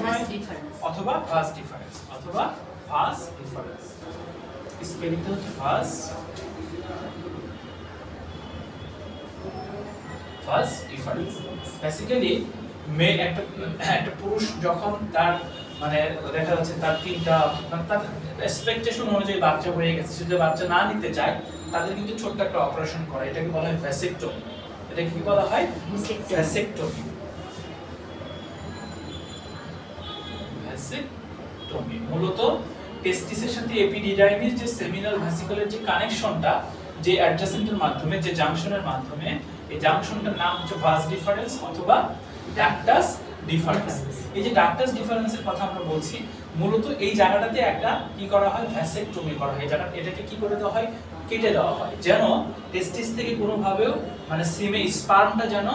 সময় অথবা vas deferens স্পেলিংটা হচ্ছে ভাস ডিফারেন্স। বেসিক্যালি একটা পুরুষ যখন তার মানে দেখা যাচ্ছে তার তিনটা মানে তার এক্সপেকটেশন অনুযায়ী বাচ্চা হয়ে গেছে, সে যদি বাচ্চা না নিতে চায় তাদের কিন্তু ছোট্ট একটা অপারেশন করে, এটাকে বলা হয় ভ্যাসেকটমি। এটা কি বলা হয়? ভ্যাসেকটমি। মূলত টেস্টিসের সাথে এপিডিডাইমিস যে সেমিনাল ভ্যাসিকলের যে কানেকশনটা, যে অ্যাডজাসেন্টের মাধ্যমে, যে জাংশনের মাধ্যমে, এই জাংশনটার নাম হচ্ছে ভাস ডিফারেন্স অথবা ডাক্টাস ডিফারেন্স। এই যে ডাক্টাস ডিফারেন্সের কথা আমরা বলছি, মূলত এই জায়গাটাতে একটা কি করা হয়? ভ্যাসেকটমি করা হয়। জায়গা এটাকে কি করে দেওয়া হয়? কেটে দেওয়া হয়, যেন টেস্টিস থেকে কোনো ভাবেও মানে স্পার্মটা যেন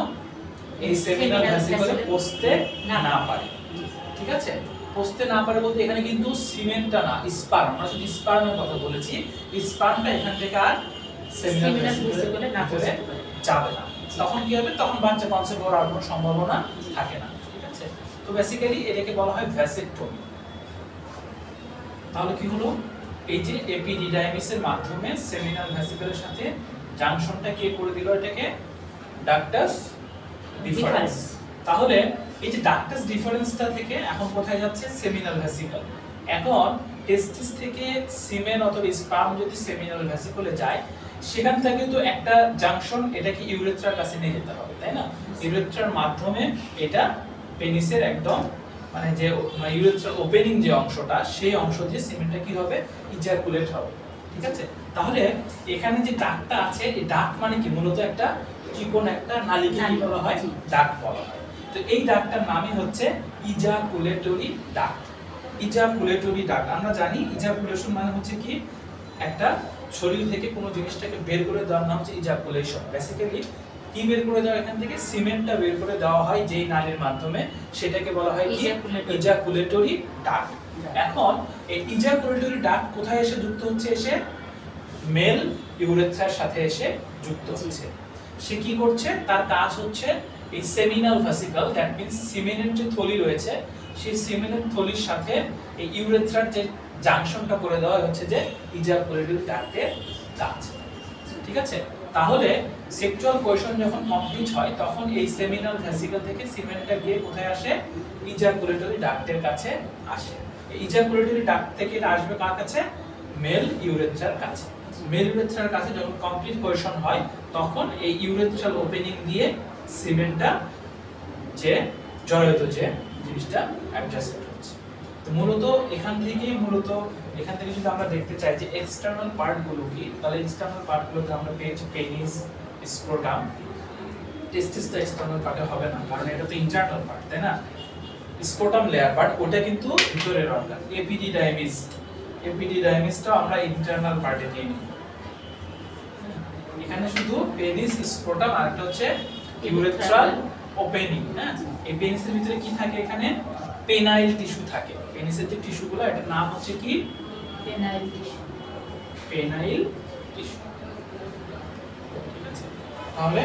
এই সেমিনাল ভ্যাসিকলে পৌঁছতে না পারে। ঠিক আছে? পৌঁছতে না পারে বলতে এখানে কিন্তু সিমেন্টটা না, স্পার্ম। আমরা শুধু স্পার্মের কথা বলেছি, স্পার্মটা এখান থেকে আর সেমিনাল ভ্যাসিকলে না পৌঁছতে যাবে না। তখন কি হবে? তখন বাচ্চা কনসেপ্ট হওয়ার কোনো সম্ভাবনা থাকে না। ঠিক আছে? তো বেসিক্যালি এটাকে বলা হয় ভ্যাসেকটমি। তাহলে কি হলো? এই যে এপিডিডাইমিসের মাধ্যমে সেমিনাল ভ্যাসিকলের সাথে জাংশনটা কে করে দিল? এটাকে ডাক্টাস ডিফারেন্স। তাহলে এই যে ডাক্টাস ডিফারেন্সটা থেকে এখন কোথায় যাচ্ছে? Seminal vesicle. এখন টেস্টিস থেকে সিমেন অথবা স্পার্ম যদি সেমিনাল ভ্যাসিকলে যায়, সেখান থেকে তো একটা জাংশন এটাকে ইউরেথ্রার কাছে নিয়ে যেতে হবে, তাই না? ইউরেথ্রার মাধ্যমে এটা পেনিসের একদম মানে যে ইউরেথ্রাল ওপেনিং যে অংশটা, সেই অংশ দিয়ে সিমেন্টটা কি হবে? ইজাকুলেট হবে। ঠিক আছে? তাহলে এখানে যে ডাক্টটা আছে, এই ডাক্ট মানে কি? মূলত একটা চিকন একটা নালীকে কি বলা হয়? ডাক্ট বলা হয়। তো এই ডাক্টটার নামই হচ্ছে ইজাকুলেটরি ডাক্ট। Ejaculatory duct. আমরা জানি ইজাকুলেশন মানে হচ্ছে কি? একটা শরীর থেকে কোনো জিনিসটাকে বের করে দেওয়ার নাম হচ্ছে ইজাকুলেশন। বেসিক্যালি কি বের করে দেওয়া? এখান থেকে সিমেন্টটা বের করে দেওয়া হয় যেই নালীর মাধ্যমে, সেটাকে বলা হয় কি? Ejaculatory duct. এখন এই ইজাকুলেটরি ডাক্ট কোথায় এসে যুক্ত হচ্ছে? এসে মেল ইউরেথ্রার সাথে এসে যুক্ত হচ্ছে। সে কি করছে? তার কাজ হচ্ছে এই সেমিনাল ভ্যাসিকল, দ্যাট মিন্স সিমেনের যে থলি রয়েছে, সেই সিমেনের থলির সাথে এই ইউরেথ্রার যে জাংশনটা করে দেওয়া হচ্ছে যে ইজাকুলেটরি ডাক্টের কাজ। ঠিক আছে? তাহলে সেক্সুয়াল কোয়েশন যখন কমপ্লিট হয়, তখন এই সেমিনাল ভ্যাসিকল থেকে সিমেন্টটা গিয়ে কোথায় আসে? ইজাকুলেটরি ডাক্টের কাছে আসে। এই ইজাকুলেটরি ডাক্ট থেকে এটা আসবে কার কাছে? মেল ইউরেথ্রার কাছে। মেল ইউরেথ্রার কাছে যখন কমপ্লিট কোয়েশন হয়, তখন এই ইউরেথ্রাল ওপেনিং দিয়ে সিমেন্টটা যে জড়িত যে জিনিসটা অ্যাডজাস্ট হচ্ছে। তো মূলত এখান থেকে যদি আমরা দেখতে চাই যে এক্সটার্নাল পার্টগুলো কি, তাহলে এক্সটার্নাল পার্টগুলোতে আমরা পেয়েছি পেনিস, স্ক্রোটাম। টেস্টিসটা এক্সটার্নাল পার্টে হবে না, কারণ এটা তো ইন্টারনাল পার্ট, তাই না? স্ক্রোটাম লেয়ার পার্ট, ওটা কিন্তু ভিতরের অর্গান। এপিডিডাইমিসটা আমরা ইন্টারনাল পার্টে নিয়ে নিই। এখানে শুধু পেনিস, স্ক্রোটাম আর একটা হচ্ছে ইউরেথ্রাল ওপেনিং। হ্যাঁ, এই পেনিসের ভিতরে কি থাকে? এখানে পেনাইল টিস্যু থাকে। পেনিসের যে টিস্যুগুলো, এটার নাম হচ্ছে কি? Penile tissue. ঠিক আছে? তাহলে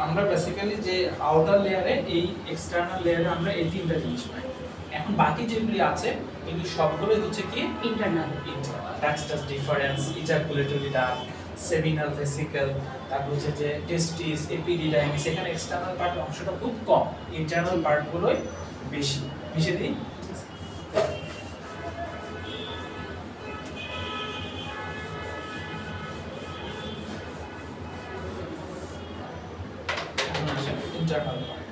আমরা বেসিক্যালি যে আউটার লেয়ারে, এই এক্সটার্নাল লেয়ারে আমরা এই তিনটা জিনিস পাই। এখন বাকি যেগুলি আছে, এগুলি সবগুলোই হচ্ছে কি? Internal. Ductus difference, ejaculatory duct, seminal vesicle, তারপর হচ্ছে যে টেস্টিস, এপিডিডাইমিস। এখানে এক্সটার্নাল পার্টের অংশটা খুব কম, ইন্টারনাল পার্টগুলোই বেশি। মিশে দিই। Internal part.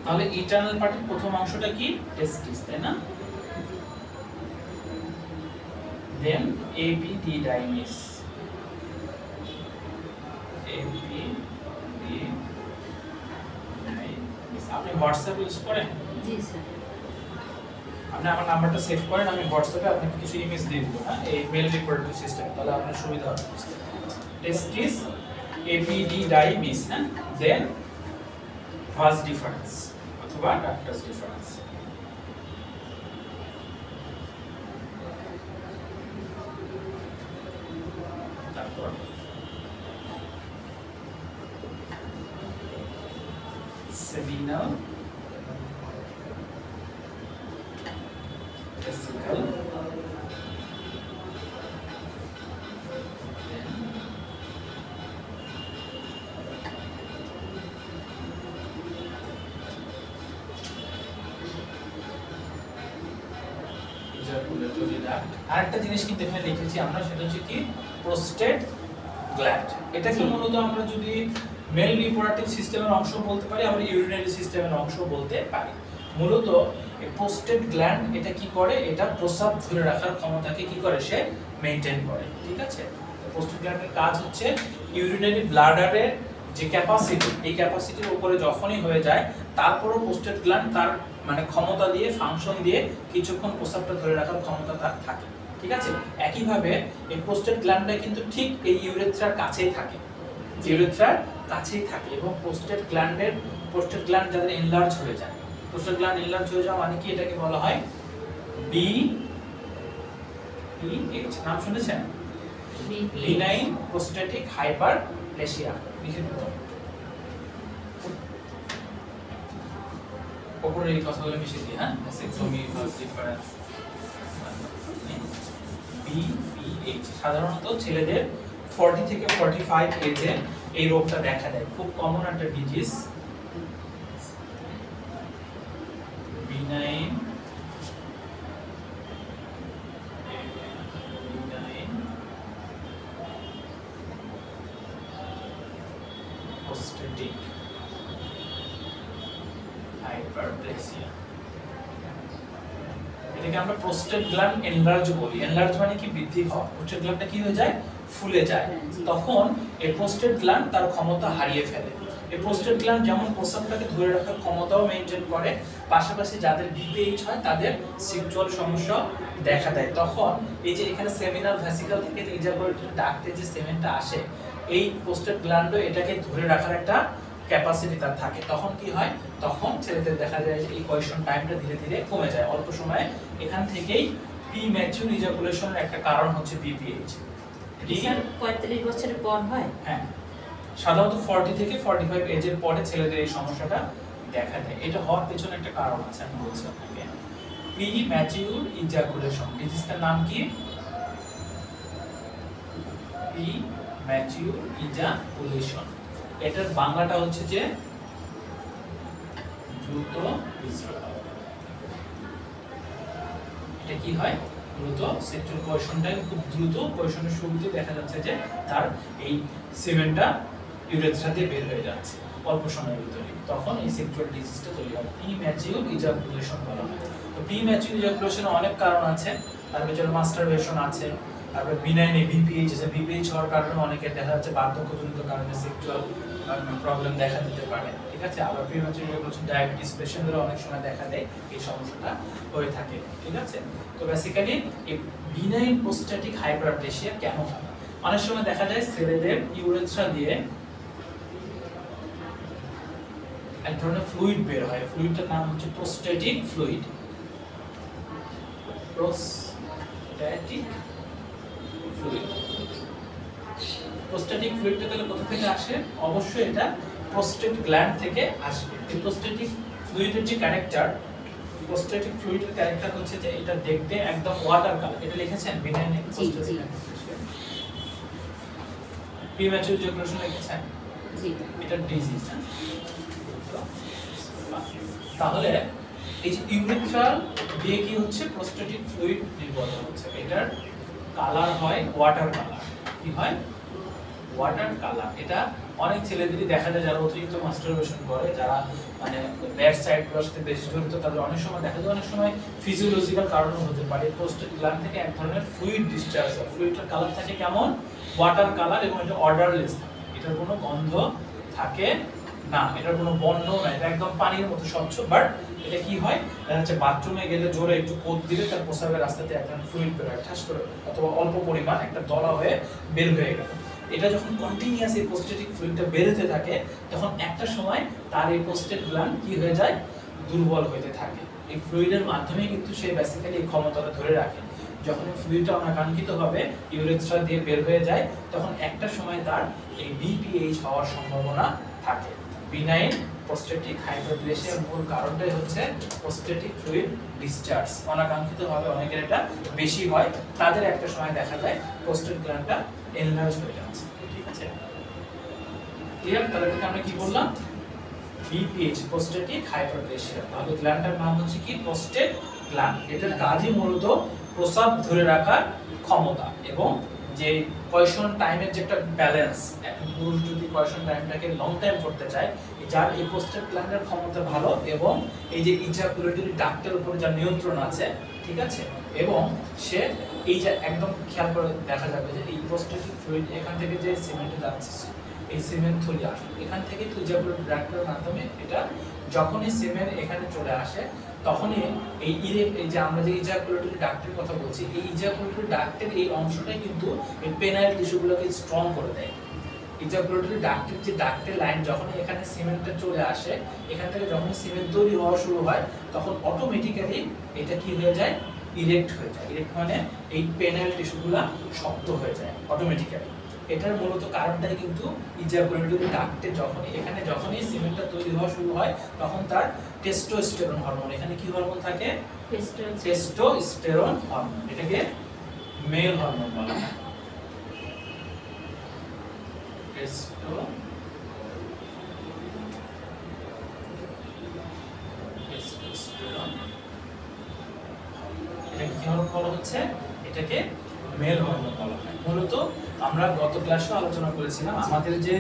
তাহলে ইন্টারনাল পার্টের প্রথম অংশটা কি? টেস্টিস, তাই না? দেন এপিডিডাইমিস। আপনি হোয়াটসঅ্যাপ ইউজ করেন? জি স্যার। আপনি আমার নাম্বারটা সেভ করেন, আমি হোয়াটসঅ্যাপে আপনাকে কিছু ইমেজ দিয়ে দেবো। হ্যাঁ, এই মেল রিপোর্টিং সিস্টেম, তাহলে আপনার সুবিধা হবে। টেস্টিস, এপিডিডাইমিস, হ্যাঁ, দেন ভাস ডিফারেন্স অথবা ডাক্টাস ডিফারেন্স। ভেসিকল আরেকটা জিনিস কিন্তু এখানে লিখেছি আমরা, সেটা হচ্ছে কি প্রোস্টেট গ্ল্যান্ড। এটাকে মূলত আমরা যদি মেল রিপ্রোডাক্টিভ সিস্টেমের অংশ বলতে পারি, আবার ইউরিনারি সিস্টেমের অংশ বলতে পারি। মূলত এই প্রোস্টেট গ্ল্যান্ড এটা কি করে, এটা প্রস্রাব ধরে রাখার ক্ষমতাকে কি করে, সে মেইনটেইন করে। ঠিক আছে, প্রোস্টেট গ্ল্যান্ডের কাজ হচ্ছে ইউরিনারি ব্লাডারের যে ক্যাপাসিটি, এই ক্যাপাসিটির উপরে যখনই হয়ে যায় তারপরও প্রোস্টেট গ্ল্যান্ড তার মানে ক্ষমতা দিয়ে, ফাংশন দিয়ে কিছুক্ষণ প্রস্রাবটা ধরে রাখার ক্ষমতা তার থাকে। ঠিক আছে, একইভাবে এই প্রোস্টেট গ্ল্যান্ডটা কিন্তু ঠিক এই ইউরেথ্রার কাছেই থাকে, ইউরেথ্রার কাছেই থাকে। এবং প্রোস্টেট গ্ল্যান্ড যাদের এনলার্জ হয়ে যায়, প্রোস্টেট গ্ল্যান্ড এনলার্জ হয়ে যাওয়া মানে কি, এটাকে বলা হয় BPH। নাম শুনেছেন? Benign prostatic hyperplasia. লিখে দেব উপরে এই কথাগুলো মিশিয়ে দিই। হ্যাঁ, সেক্সোমি ডিফারেন্স BPH সাধারণত ছেলেদের 40 থেকে 45 এজে এই রোগটা দেখা দেয়। খুব কমন একটা ডিজিজ, বিনাইন প্রোস্টেটিক হাইপারপ্লেসিয়া। এটাকে আমরা প্রোস্টেট গ্ল্যান্ড এনলার্জ বলি। এনলার্জ মানে কি, বৃদ্ধি হওয়া। প্রোস্টেট গ্ল্যান্ডটা কি হয়ে যায়, ফুলে যায়। তখন এই প্রোস্টেট গ্ল্যান্ড তার ক্ষমতা হারিয়ে ফেলে। এই প্রোস্টেট গ্ল্যান্ড যেমন প্রস্রাবটাকে ধরে রাখার ক্ষমতাও মেইনটেইন করে, পাশাপাশি যাদের BPH হয় তাদের সেক্সুয়াল সমস্যা দেখা দেয়। তখন এই যে এখানে সেমিনাল ভেসিকল থেকে যে ইজাকুলেটরি ডাক্টে যে সেমেনটা আসে, এই প্রোস্টেট গ্ল্যান্ডও এটাকে ধরে রাখার একটা ক্যাপাসিটি তার থাকে। তখন কি হয়, তখন ছেলেদের দেখা যায় যে এই কোয়েশন টাইমটা ধীরে ধীরে কমে যায় অল্প সময়ে। এখান থেকেই প্রিম্যাচিউর ইজাকুলেশনের একটা কারণ হচ্ছে BPH। স্যার 45 বছরের পর হয়? হ্যাঁ, সাধারণত 40 থেকে 45 এজের পরে ছেলেদের এই সমস্যাটা দেখা দেয়। এটা হওয়ার পেছনে একটা কারণ আছে, আমি বলছি আপনাকে। প্রিম্যাচিউর ইজাকুলেশন, ডিজিজটার নাম কি? Premature ejaculation. এটার বাংলাটা হচ্ছে যে দ্রুত বীজস্রাব। এটা কি হয়, দ্রুত সেক্সুয়াল কোয়েশন টাইম খুব দ্রুত, কোয়েশনের শুরুতে দেখা যাচ্ছে যে তার এই সেমেনটা ইউরেথ্রা দিয়ে বের হয়ে যাচ্ছে অল্প সময়ের ভিতরে, তখন এই সেক্সুয়াল ডিজিজটা তৈরি হয়। প্রিম্যাচিউর ইজাকুলেশন বলা হয়। তো প্রিম্যাচিউর ইজাকুলেশনের অনেক কারণ আছে, তার ভিতরে মাস্টারবেশন আছে, তারপরে বিনাইন BPH আছে। BPH হওয়ার কারণে অনেকের দেখা যাচ্ছে বার্ধক্যজনিত কারণে সেক্সুয়াল প্রবলেম দেখা দিতে পারে। ঠিক আছে, আবার প্রিম্যাচিউর ইজাকুলেশন ডায়াবেটিস পেশেন্টদের অনেক সময় দেখা দেয়, এই সমস্যাটা হয়ে থাকে। ঠিক আছে, তো বেসিক্যালি এই বিনাইন প্রোস্টেটিক হাইপারপ্লেসিয়া কেন হয়? অনেক সময় দেখা যায় ছেলেদের ইউরেথ্রা দিয়ে এক ধরনের ফ্লুইড বের হয়, ফ্লুইডটার নাম হচ্ছে prostatic fluid. Prostatic fluid, prostatic ফ্লুইডটা তাহলে কোথা থেকে আসে? অবশ্যই এটা প্রোস্টেট গ্ল্যান্ড থেকে আসবে। এই প্রোস্টেটিক ফ্লুইডের যে ক্যারেক্টার, প্রোস্টেটিক ফ্লুইডের ক্যারেক্টার হচ্ছে যে এটা দেখতে একদম ওয়াটার কালার। এটা লিখেছেন বিনাইন প্রোস্টেটিক প্রিম্যাচিউর ইজাকুলেশন লিখেছেন? জি, এটা ডিজিজ। তাহলে এই যে ইউরেথ্রা দিয়ে কি হচ্ছে, প্রোস্টেটিক ফ্লুইড নির্গত হচ্ছে। এটার কালার হয় ওয়াটার কালার। কি হয়? Water colour. এটা অনেক ছেলেদেরই দেখা যায় যারা অতিরিক্ত মাস্টারবেশন করে, যারা মানে ব্যাড সাইডগুলোর সাথে বেশি জড়িত, তাদের অনেক সময় দেখা যায়, অনেক সময় ফিজিওলজিক্যাল কারণও হতে পারে। প্রোস্টেট গ্ল্যান্ড থেকে এক ধরনের ফ্লুইড ডিসচার্জ হয়। ফ্লুইডটার কালার থাকে কেমন? ওয়াটার কালার, এবং এটা অর্ডারলেস থাকে। এটার কোনো গন্ধ থাকে না, এটার কোনো বর্ণ নাই, এটা একদম পানির মতো স্বচ্ছ। বাট এটা কি হয়, দেখা যাচ্ছে বাথরুমে গেলে জোরে একটু কোদ দিলে তার প্রস্রাবের রাস্তাতে একটা ফ্লুইড বের হয় ঠাস করে, অথবা অল্প পরিমাণ একটা দলা হয়ে বের হয়ে গেল। এটা যখন কন্টিনিউয়াস এই প্রোস্টেটিক ফ্লুইডটা বেরোতে থাকে, তখন একটা সময় তার এই প্রোস্টেট গ্ল্যান্ড কি হয়ে যায়, দুর্বল হতে থাকে। এই ফ্লুইডের মাধ্যমে কিন্তু সে বেসিক্যালি এই ক্ষমতাটা ধরে রাখে। যখন এই ফ্লুইডটা অনাকাঙ্ক্ষিতভাবে ইউরেথ্রা দিয়ে বের হয়ে যায়, তখন একটা সময় তার এই BPH হওয়ার সম্ভাবনা থাকে, বিনাইন প্রোস্টেটিক হাইপারপ্লেসিয়ার মূল কারণটাই হচ্ছে প্রোস্টেটিক ফ্লুইড ডিসচার্জ। অনাকাঙ্ক্ষিতভাবে অনেকের এটা বেশি হয়, তাদের একটা সময় দেখা যায় প্রোস্টেট গ্ল্যান্ডটা এনলার্জ হয়ে যাচ্ছে। ঠিক আছে, ক্লিয়ার? তাহলে এটাকে আমরা কি বললাম? BPH, prostatic hyperplasia. তাহলে গ্ল্যান্ডটার নাম হচ্ছে কি? Prostate gland. এটার কাজই মূলত প্রস্রাব ধরে রাখার ক্ষমতা এবং যে কোয়েশন টাইমের যে একটা ব্যালেন্স। এখন পুরুষ যদি কোয়েশন টাইমটাকে লং টাইম করতে চায়, যার এই প্রোস্টেট গ্ল্যান্ডের ক্ষমতা ভালো এবং এই যে ইজাকুলেটরি ডাক্টের উপরে যার নিয়ন্ত্রণ আছে, ঠিক আছে, এবং সে এই যে একদম খেয়াল করে দেখা যাবে যে এই প্রোস্টেটিক ফ্লুইড এখান থেকে যে সিমেন্টে যাচ্ছে, এই সিমেন্ট থলি আসে এখান থেকে ইজাকুলেটরি ডাক্টের মাধ্যমে এটা যখনই সিমেন্ট এখানে চলে আসে তখনই এই যে আমরা যে ইজাকুলেটরি ডাক্টের কথা বলছি, এই ইজাকুলেটরি ডাক্টের এই অংশটাই কিন্তু এই পেনাইল টিস্যুগুলোকে স্ট্রং করে দেয়। ইজাকুলেটরি ডাক্টের যে ডাক্টের লাইন যখন এখানে সিমেন্টটা চলে আসে, এখান থেকে যখন সিমেন্ট তৈরি হওয়া শুরু হয় তখন অটোমেটিক্যালি এটা কি হয়ে যায়? ইরেক্ট হয়ে যায়। ইরেক্ট মানে এই পেনাইল টিস্যুগুলো শক্ত হয়ে যায় অটোমেটিক্যালি। এটার মূলত কারণটাই কিন্তু ইজাকুলেটরি ডাক্টে যখনই সিমেন্টটা তৈরি হওয়া শুরু হয় তখন তার টেস্টোস্টেরন হরমোন, এখানে কি হরমোন থাকে? টেস্টোস্টেরন হরমোন, এটাকে মেল হরমোন বলা হয়। টেস্টোস্টেরন, এটাকে কি হরমোন বলা হচ্ছে? এটাকে মেল হরমোন বলা হয়। মূলত আমরা গত ক্লাসে আলোচনা করেছিলাম আমাদের যে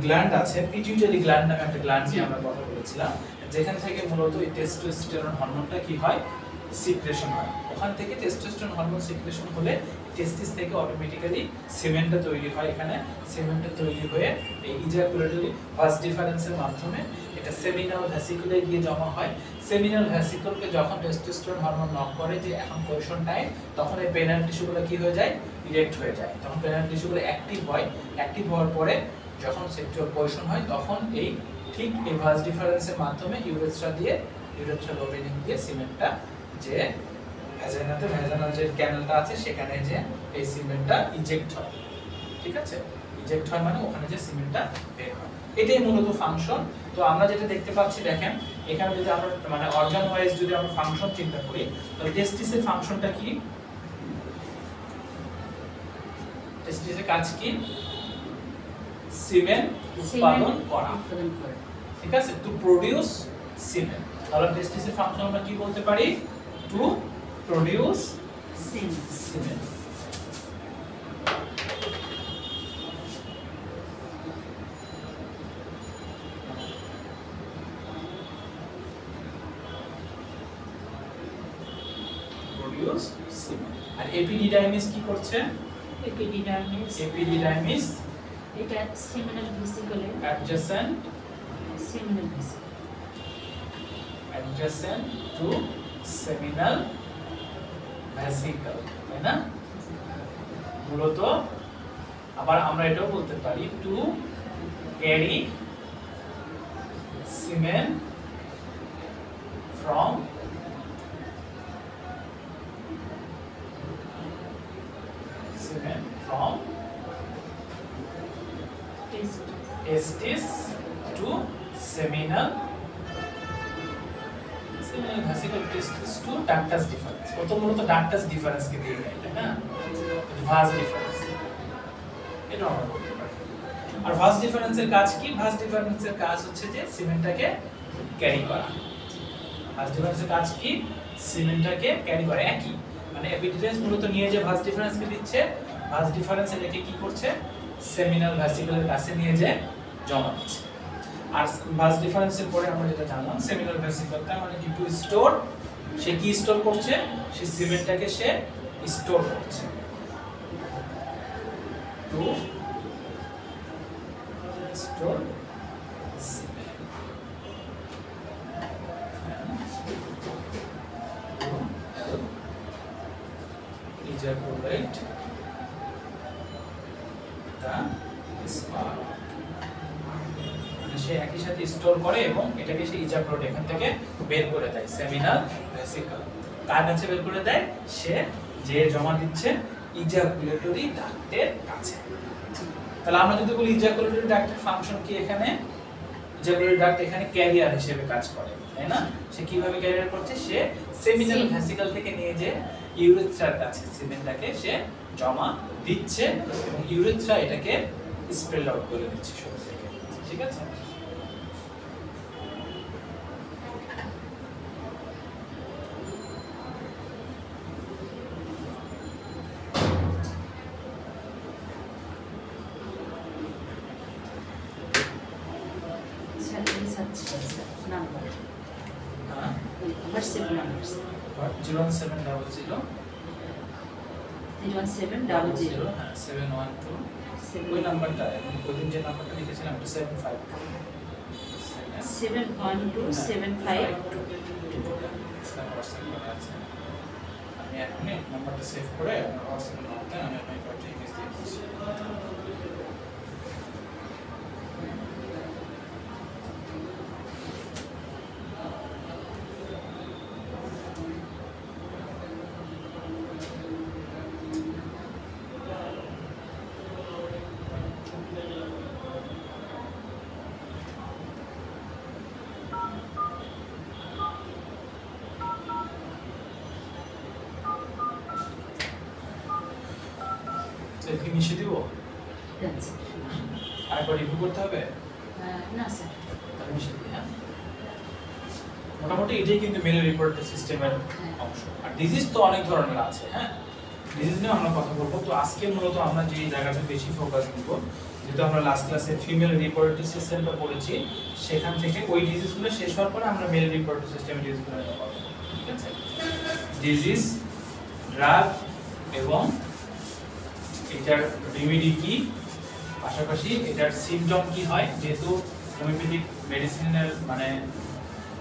গ্ল্যান্ড আছে, পিটুইটারি গ্ল্যান্ড নামে একটা গ্ল্যান্ড নিয়ে আমরা কথা বলেছিলাম, যেখান থেকে মূলত এই টেস্টোস্টেরন হরমোনটা কি হয়? সিক্রেশন হয়। ওখান থেকে টেস্টোস্টেরন হরমোন সিক্রেশন হলে টেস্টিস থেকে অটোমেটিক্যালি সিমেন্টটা তৈরি হয়। এখানে সিমেন্টটা তৈরি হয়ে এই ইজাকুলেটরি ভাস ডিফারেন্সের মাধ্যমে এটা সেমিনাল ভ্যাসিকুলে গিয়ে জমা হয়। সেমিনাল ভ্যাসিকুলকে যখন টেস্টোস্টেরন হরমোন নক করে যে এখন কোয়েশন টাইম, তখন এই পেনাইল টিস্যুগুলো কি হয়ে যায়? ইরেক্ট হয়ে যায়। তখন পেনাইল টিস্যুগুলো অ্যাক্টিভ হয়। অ্যাক্টিভ হওয়ার পরে যখন সেক্সুয়াল কোয়েশন হয় তখন এই ঠিক এই ভাস ডিফারেন্সের মাধ্যমে ইউরেথ্রাল ওপেনিং দিয়ে সিমেন্টটা যে ভ্যাজানাল যে ক্যানেলটা আছে সেখানে যে এই সিমেন্টটা ইজেক্ট হয়। ঠিক আছে, ইজেক্ট হয় মানে ওখানে যে সিমেন্টটা বের হয়। এটাই মূলত ফাংশন। তো আমরা যেটা দেখতে পাচ্ছি, দেখেন এখানে যদি আমরা মানে অর্গান ওয়াইজ যদি আমরা ফাংশন চিন্তা করি, তাহলে টেস্টিসের ফাংশনটা কি? টেস্টিসের কাজ কি? সিমেন উৎপাদন করা। ঠিক আছে, টু প্রোডিউস সিমেন। তাহলে টেস্টিসের ফাংশন আমরা কি বলতে পারি? Two produce সিমেন। প্রোডিউস সিমেন। আর এপিডিডাইমিস কি করছে? এপিডিডাইমিস এটা seminal ভেসিকলে adjacent to seminal vesicle, তাই না? মূলত আবার আমরা এটাও বলতে পারি to carry semen from testis to seminal vesicle, testis to ductus deferens। মূলত ductus deferens কে দিয়ে দেয়, তাই না? ভাস ডিফারেন্স এটা আমরা বলতে পারি। আর ভাস ডিফারেন্সের কাজ কি? ভাস ডিফারেন্সের কাজ হচ্ছে যে সিমেন্টটাকে ক্যারি করা। ভাস ডিফারেন্সের কাজ কি? সিমেন্টটাকে ক্যারি করা। একই মানে এপিডিডাইমিস মূলত নিয়ে যে ভাস ডিফারেন্সকে দিচ্ছে, ভাস ডিফারেন্স এটাকে কি করছে? সেমিনাল ভ্যাসিকুলার কাছে নিয়ে যে জমা দিচ্ছে। আর ভাস ডিফারেন্সের পরে আমরা যেটা জানলাম, সেমিনাল ভ্যাসিকুলারটা মানে কি? টু স্টোর, সে কি স্টোর করছে? সে সিমেন্টটাকে সে স্টোর করছে। Two store cement ejaculate the sperm, সে একই সাথে স্টোর করে এবং এটাকে সে ইজাকুলেট এখান থেকে বের করে দেয় সেমিনাল ভেসিকল। কার কাছে বের করে দেয়? সে যে জমা দিচ্ছে ইজাকুলেটরি ডাক্টের কাছে। তাহলে আমরা যদি বলি ইজাকুলেটরি ডাক্টের ফাংশন কি? এখানে ইজাকুলারি ডাক্ট এখানে ক্যারিয়ার হিসেবে কাজ করে, তাই না? সে কিভাবে ক্যারিয়ার করছে? সে সেমিনাল ভেসিকল থেকে নিয়ে যে ইউরেথ্রার কাছে সিমেন্টটাকে সে জমা দিচ্ছে এবং ইউরেথ্রা এটাকে স্পেল আউট করে দিচ্ছে শরীর থেকে, ঠিক আছে? নাম্বার হ্যাঁ, হোয়াটসঅ্যাপ নাম্বার 01700 01700 হ্যাঁ 712 ওই নাম্বারটা এবং ওইদিন যে নাম্বারটা লিখেছিলাম 752 71275 আমি এখন নাম্বারটা সেভ করে আমার হোয়াটসঅ্যাপে নাম্বারটা আমি আপনাকে পাঠিয়ে দিচ্ছি। সেলফি মিশিয়ে দিব, আরেকবার রিভিউ করতে হবে, না স্যার তাহলে মিশিয়ে দিই। হ্যাঁ, মোটামুটি এটাই কিন্তু মেল রিপোর্ট সিস্টেমের অংশ। আর ডিজিজ তো অনেক ধরনের আছে, হ্যাঁ ডিজিজ নিয়ে আমরা কথা বলবো। তো আজকে মূলত আমরা যে জায়গাটা বেশি ফোকাস দিব, যেহেতু আমরা লাস্ট ক্লাসে ফিমেল রিপ্রোডাক্টিভ সিস্টেমটা পড়েছি, সেখান থেকে ওই ডিজিজগুলো শেষ হওয়ার পরে আমরা মেল রিপ্রোডাক্টিভ সিস্টেমের ডিজিজগুলো নিয়ে কথা বলবো, ঠিক আছে? ডিজিজ, ড্রাগ এবং এটার রেমেডি কি, পাশাপাশি এটার সিমটম কি হয়, যেহেতু হোমিওপ্যাথিক মেডিসিনের মানে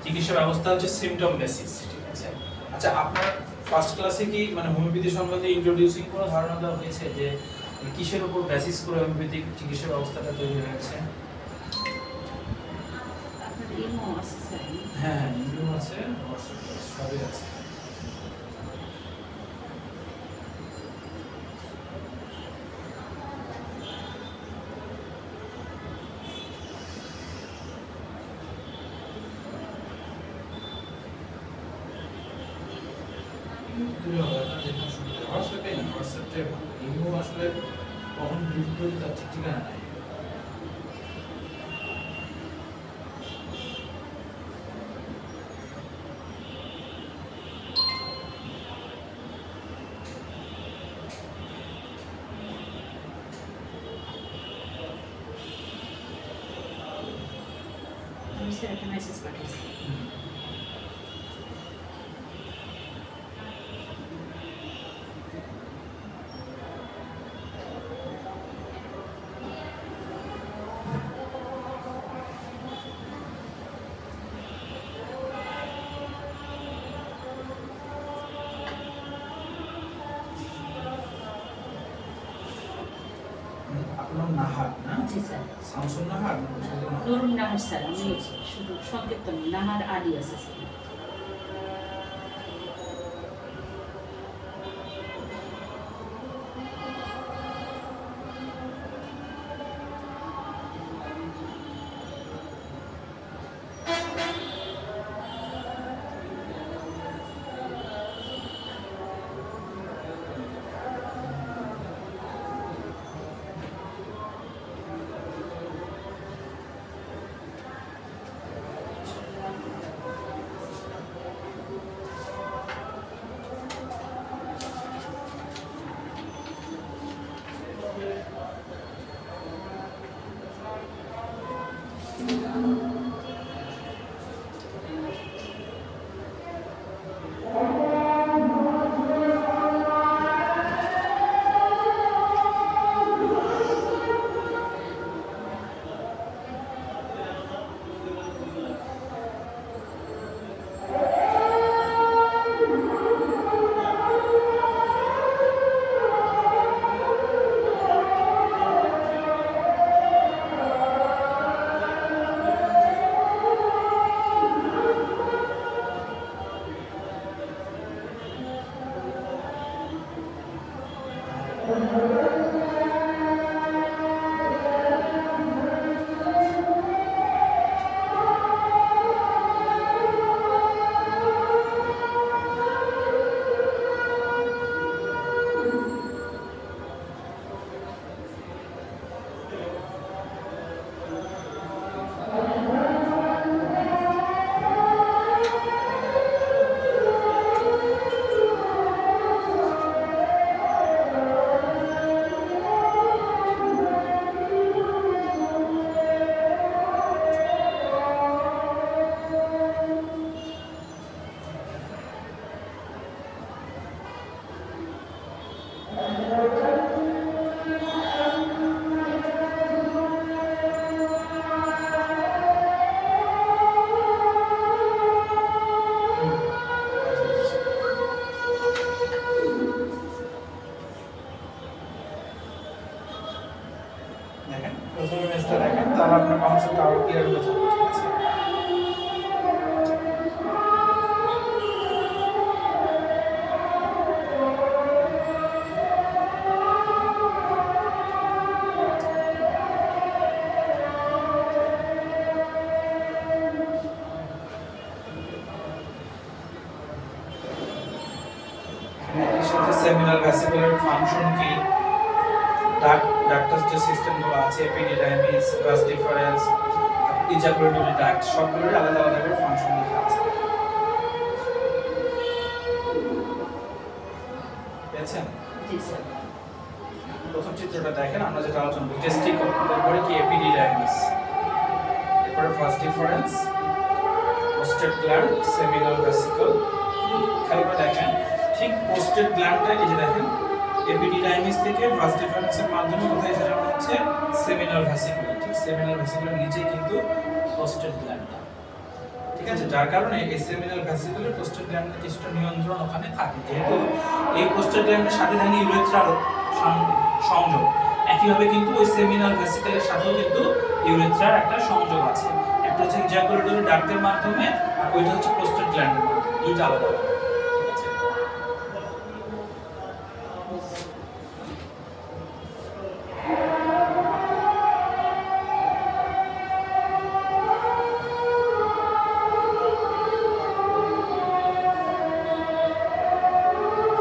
চিকিৎসা ব্যবস্থা হচ্ছে সিমটম বেসিস, ঠিক আছে? আচ্ছা, আপনার ফার্স্ট ক্লাসে কি মানে হোমিওপ্যাথি সম্বন্ধে ইন্ট্রোডিউসিং কোনো ধারণা দেওয়া হয়েছে যে কিসের উপর বেসিস করে হোমিওপ্যাথিক চিকিৎসা ব্যবস্থাটা তৈরি হয়েছে? আপনার ইমো আছে স্যার? হ্যাঁ, ইন্ট্রো আছে, হোয়াটসঅ্যাপ সবই আছে। হোয়াটসঅ্যাপে ইমো আসলে কখন ডিলিট করি তার ঠিক ঠিকানা নাই। আমি স্যার একটা মেসেজ পাঠিয়েছি। আপনার নাহার না? জি স্যার। শামসুন নাহার না? নুরুন নাহার স্যার, আমি শুধু সংক্ষিপ্ত নাহার আলী আছে স্যার। তাহলে আপনার কনসেপ্ট আরো ক্লিয়ার হয়ে যাবে, ঠিক আছে? এর সাথে সেমিনাল ভেসিকুলার ফাংশন কি, ডাক্টাস যে সিস্টেমগুলো আছে, epididymis, vas deferens, ejaculatory duct, সবগুলোর আলাদা আলাদা করে ফাংশন লেখা আছে। বুঝছেন? জি স্যার। প্রথম চিত্রটা দেখেন, আমরা যেটা আলোচনা করি টেস্টিকল, তারপরে কি এপিডিডাইমিস, এরপরে vas deferens, posted gland, seminal vesicle. খেয়াল করে দেখেন, ঠিক পোস্টেড গ্ল্যান্ডটা এই যে দেখেন এপিডিডাইমিস থেকে ভাস ডিফারেন্সের মাধ্যমে কোথায় এসে জমা হচ্ছে সেমিনাল ভেসিকুলার, ঠিক সেমিনাল ভেসিকুলার নিচেই কিন্তু পোস্টেড গ্ল্যান্ডটা, ঠিক আছে? যার কারণে এই সেমিনাল ভেসিকুলার পোস্টেড গ্ল্যান্ডের কিছুটা নিয়ন্ত্রণ ওখানে থাকে, যেহেতু এই পোস্টেড গ্ল্যান্ডের সাথে থাকে ইউরেথ্রার সংযোগ, একইভাবে কিন্তু ওই সেমিনাল ভেসিকুলারের সাথেও কিন্তু ইউরেথ্রার একটা সংযোগ আছে, একটা হচ্ছে ইজাকুলেটরি ডাক্টের মাধ্যমে আর ওইটা হচ্ছে পোস্টেড গ্ল্যান্ডের মাধ্যমে, দুইটা আলাদা আলাদা, ঠিক আছে?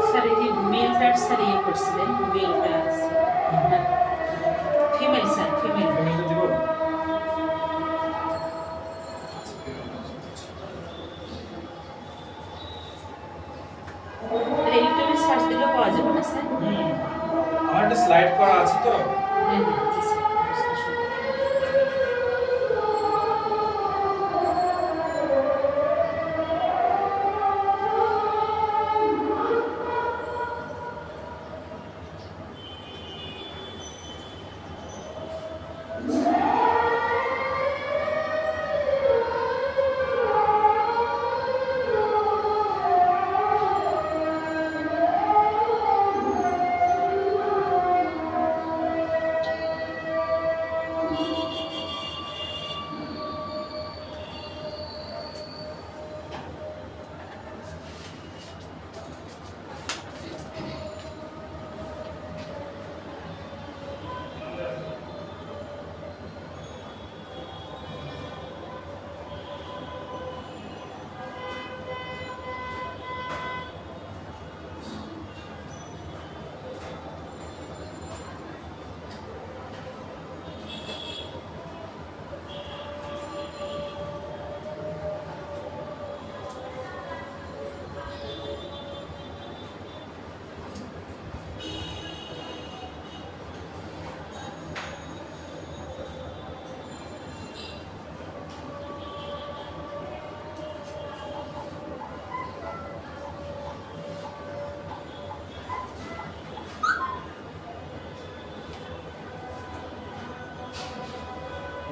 স্যার এই যে মেলটার স্যার ইয়ে করছিলেন, মেলটা ফিমেল স্যার, ফিমেল। আমি তো দিব ইউটিউবে সার্চ দিলেও পাওয়া যাবে না স্যার? আমার একটা স্লাইড করা আছে তো, হ্যাঁ হ্যাঁ জি স্যার।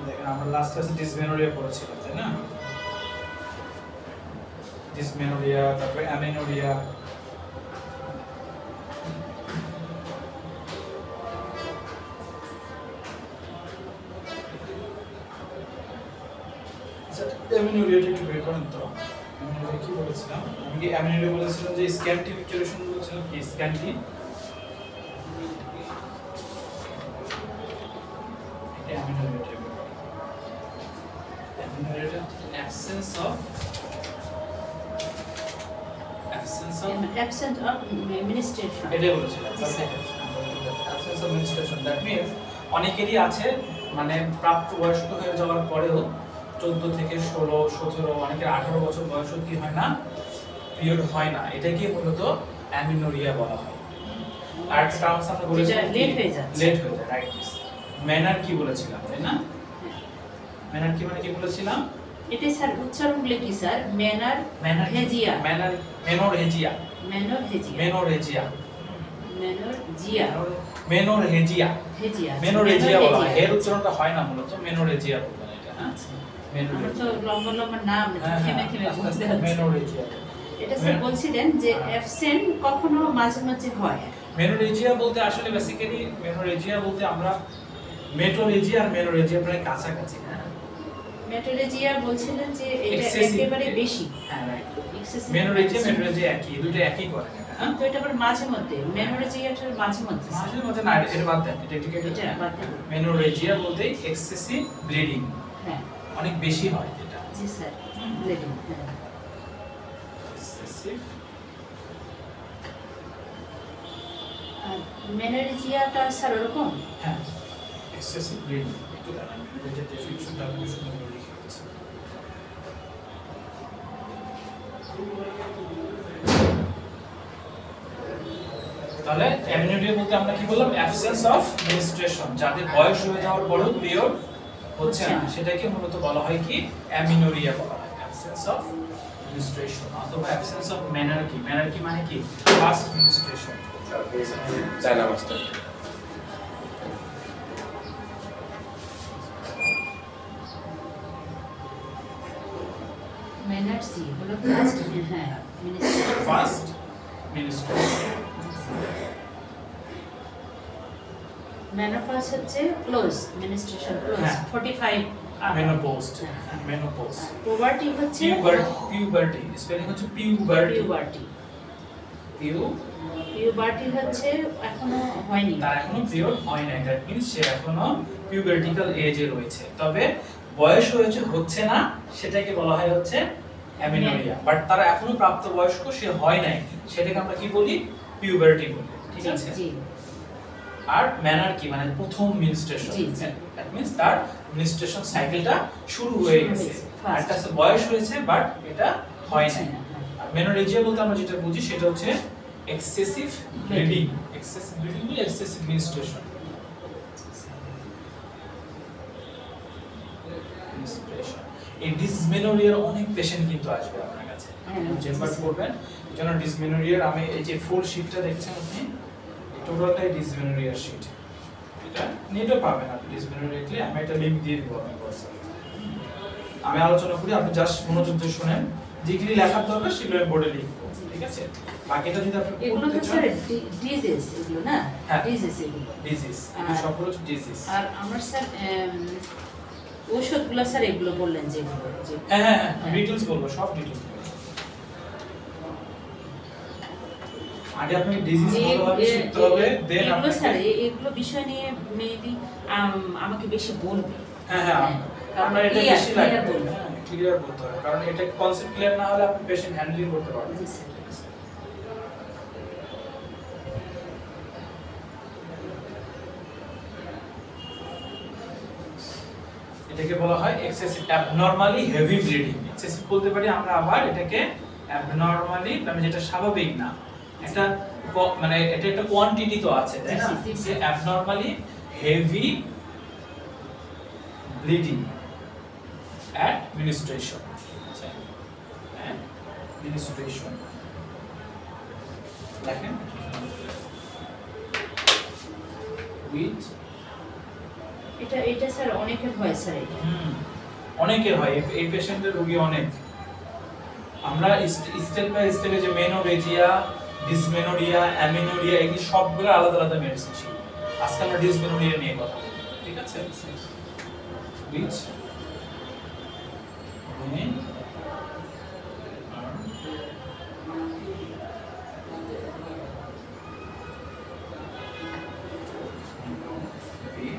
দেখেন আমরা লাস্ট ক্লাসে ডিসমেনোরিয়া পড়েছিলাম, তাই না? ডিসমেনোরিয়া, তারপরে অ্যামেনোরিয়া, আচ্ছা অ্যামেনোরিয়াটা একটু বের করেন তো। অ্যামেনোরিয়া কি বলেছিলাম? আমি কি অ্যামেনোরিয়া বলেছিলাম যে স্ক্যান্টি পিকচারেশন বলেছিলাম কি স্ক্যান্টি, এটা amenorrhoea. Absence of Absent of menstruation. এটাই বলেছিলাম, Yes, sir. absence of menstruation, that means অনেকেরই আছে মানে প্রাপ্ত বয়স্ক হয়ে যাওয়ার পরেও 14 থেকে 16, 17, অনেকের 18 বছর বয়সও কি হয় না, পিরিয়ড হয় না, এটাকে মূলত অ্যামিনোরিয়া বলা হয়। আর টার্মস আমরা বলেছিলাম লেট হয়ে যায়, রাইট। ম্যানার কি বলেছিলাম, তাই না? ম্যানার কি মানে কি বলেছিলাম? এটা স্যার উচ্চারণগুলো কি স্যার? মেনোরহেজিয়া, মেনোরহেজিয়া, মেনোরহেজিয়া, মেনোরহেজিয়া বলা হয়। এর উচ্চারণটা হয় না মূলত, মেনোরহেজিয়া বলবেন এটা, হ্যাঁ? আমরা তো লম্বা লম্বা নাম থেমে থেমে বলতে হচ্ছে। মেনোরহেজিয়া। এটা স্যার বলছিলেন যে অ্যাবসেন্ট কখনো মাঝে মাঝে হয়। মেনোরহেজিয়া বলতে আসলে বেসিক্যালি মেনোরহেজিয়া বলতে আমরা মেটোরেজিয়া আর মেনোরেজিয়া প্রায় কাছাকাছি। হ্যাঁ, মেটোরেজিয়া বলছিলেন যে এটা Excessive, একেবারে বেশি। হ্যাঁ রাইট। Excessive মেনোরেজিয়া মেটোরেজিয়া একই, দুটো একই করে না। হ্যাঁ, তো এটা আবার মাঝে মধ্যে মেনোরেজিয়াটার মাঝে মধ্যে মাঝে মাঝে না, এটা বাদ দেন, এটা ঠিক আছে। এটা বাদ দেন। মেনোরেজিয়া বলতে এক্সেসিভ ব্লিডিং, হ্যাঁ অনেক বেশি হয় যেটা। জি স্যার, ব্লিডিং। হ্যাঁ এক্সেসিভ আর মেনোরেজিয়াটা স্যার ওরকম। হ্যাঁ, এক্সেসিভ ব্লিডিং একটু দাঁড়ান, এটা যে ডেফিনিশনটা আমি সুন্দর করে লিখে দিচ্ছি। তাহলে অ্যামিনোরিয়া বলতে আমরা কি বললাম, অ্যাবসেন্স অফ মেনস্ট্রুয়েশন, যাদের বয়স হয়ে যাওয়ার পরেও পিরিয়ড হচ্ছে না, সেটাকে মূলত বলা হয় কি, অ্যামিনোরিয়া বলা হয়। অ্যাবসেন্স অফ মেনস্ট্রুয়েশন অথবা অ্যাবসেন্স অফ মেনার্কি। মেনার্কি মানে কি, ফার্স্ট মেনস্ট্রুয়েশন। চায়না মাস্টার। মেনার্সি হলো ফার্স্ট। হ্যাঁ মেনোরেজিয়া ফার্স্ট মেনস্ট্রুয়েশন। মেনোপজ হচ্ছে ক্লোজ, মেনস্ট্রুয়েশন ক্লোজ হ্যাঁ। 45 মেনোপজ, মেনোপজ। পুবার্টি হচ্ছে পিউবার্টি, স্পেলিং হচ্ছে পিউবার্টি। পিউবার্টি। পিউবার্টি হচ্ছে এখনো হয়নি, তার এখনো পিরিয়ড হয় নাই, দ্যাট মিন্স সে এখনো পিউবার্টিক্যাল এজে রয়েছে, তবে বয়স হয়েছে হচ্ছে না, সেটাকে বলা হয় হচ্ছে অ্যামিনোরিয়া। বাট তারা এখনো প্রাপ্তবয়স্ক, সে হয় নাই, সেটাকে আমরা কি বলি, পিউবার্টি বলি। ঠিক আছে। জি আর মেনার্কি মানে প্রথম menstruation, G, G. That means তার মেনস্ট্রুয়েশন সাইকেলটা শুরু হয়ে গেছে, first. আর তার বয়স হয়েছে বাট এটা হয় নাই। হচ্ছে না, আর মেনোরেজিয়া বলতে আমরা যেটা বুঝি সেটা হচ্ছে এক্সেসিভ ব্লিডিং। এক্সেসিভ ব্লিডিং মানে এক্সেসিভ মেনস্ট্রুয়েশন। এই ডিসমেনোরিয়ার অনেক পেশেন্ট কিন্তু আসবে আপনার কাছে, হ্যাঁ, চেম্বার করবেন। এজন্য ডিসমেনোরিয়ার আমি এই যে ফুল শীটটা দেখছেন আপনি, এই টোটালটাই ডিসমেনোরিয়ার শীট। এটা নেটে পাবেন আপনি ডিসমেনোরিয়া লিখলে, আমি একটা লিংক দিয়ে দিব আপনার হোয়াটসঅ্যাপে। আমি আলোচনা করি, আপনি জাস্ট মনোযোগ দিয়ে শুনেন, যেগুলি লেখার দরকার সেগুলো আমি বোর্ডে লিখবো। ঠিক আছে, বাকিটা যদি আপনি এগুলো পড়তে তো চান, স্যার ডিজিজ এগুলো না, হ্যাঁ। ডিজিজ এগুলো। ডিজিজ, সবগুলো হচ্ছে ডিজিজ। আর আমার স্যার ওষুধগুলো স্যার এগুলো বললেন যেগুলো যে হ্যাঁ হ্যাঁ হ্যাঁ, ডিটেইলস বলবো, সব ডিটেইলস বলবো। আগে আপনি ডিজিজ ভালোভাবে শিখতে হবে, দেন এগুলো আপনি স্যার এগুলো বিষয় নিয়ে মেবি আমাকে বেশি বলবে। হ্যাঁ হ্যাঁ, কারণ আপনার এটা clear, বেশি clear লাগবে, বলবে। হ্যাঁ ক্লিয়ার বলতে হবে, কারণ এটা কনসেপ্ট ক্লিয়ার না হলে আপনি পেশেন্ট হ্যান্ডলিং করতে পারবেন জি না। স্যার। এটাকে বলা হয় এক্সেসিভ অ্যাবনরমালি হেভি ব্লিডিং। এক্সেসিভ বলতে পারি আমরা আবার এটাকে অ্যাবনরমালি, মানে যেটা স্বাভাবিক না, একটা মানে এটা একটা কোয়ান্টিটি তো আছে, তাই না, জি, জি, জি। যে অ্যাবনরমালি হেভি ব্লিডিং অ্যাট মিনিস্ট্রেশন। আচ্ছা, মিনিস্ট্রেশন দেখেন, উইথ এটা স্যার অনেকের হয় স্যার এটা। অনেকের হয়, এই পেশেন্টের রোগী অনেক। আমরা স্টেপ বাই স্টেপে যে মেনোরেজিয়া, ডিসমেনোরিয়া, অ্যামিনোরিয়া, এই সবগুলো আলাদা আলাদা মেডিসিন ছিল। আজকে আমরা ডিসমেনোরিয়া নিয়ে কথা বলবো, ঠিক আছে? which may be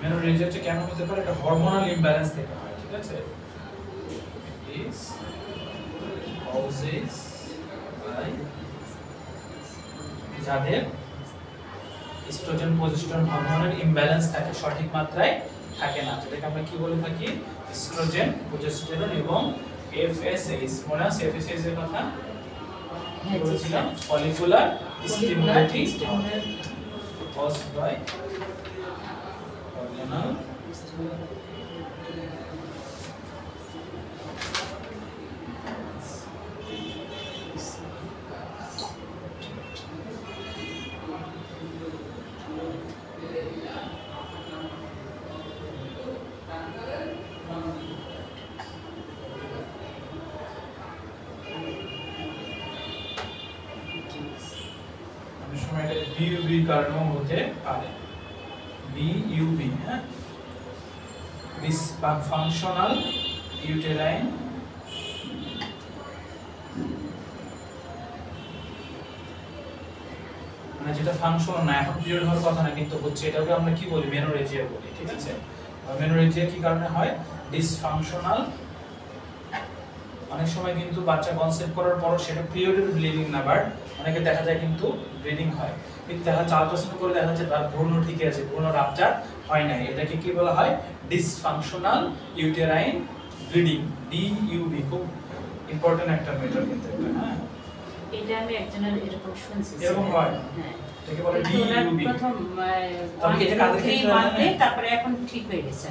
মেনোরেজিয়াটা কেন হতে পারে? এটা হরমোনাল ইমব্যালেন্স থেকে হয়, ঠিক আছে? is causes by যাদের এস্ট্রোজেন প্রজেস্টেরন হরমোনের ইমব্যালেন্স থাকে, সঠিক মাত্রায় থাকে না, যেটাকে আমরা কি বলে থাকি? এস্ট্রোজেন প্রজেস্টেরন এবং এফএসএইচ। মনে আছে এফএসএইচ এর কথা? হ্যাঁ, জি, বলেছিলাম sir. Follicular stimulating Stimulating caused by hormonal অনেক সময় এটা বিইউবি কারণেও হতে পারে বিইউবি হ্যাঁ ডিসফাংশনাল ইউটেরাইন মানে যেটা ফাংশন না এখন পিরিয়ড হওয়ার কথা না কিন্তু হচ্ছে এটাকে আমরা কি বলি মেনোরেজিয়া বলি ঠিক আছে মেনোরেজিয়া কি কারণে হয় ডিসফাংশনাল অনেক সময় কিন্তু বাচ্চা কনসেপ্ট করার পরও সেটা পিরিয়ডের ব্লিডিং না বাট অনেকে দেখা যায় কিন্তু ব্লিডিং হয় কিন্তু দেখা যায় আল্ট্রাসাউন্ড করে দেখা যাচ্ছে তার ভ্রূণ ঠিক আছে ভ্রূণ রাপচার হয় নাই এটাকে কি বলা হয় ডিসফাংশনাল ইউটেরাইন ব্লিডিং ডিইউবি খুব ইম্পর্টেন্ট একটা মেথড কিন্তু এটা হ্যাঁ এটা আমি একজনের এরকম শুনছি এরকম হয়? হ্যাঁ এটাকে বলে কিন্তু ওনার ডিইউবি প্রথম তবে এটা কাদের ক্ষেত্রে হয় জানেন? তারপরে এখন ঠিক হয়ে গেছে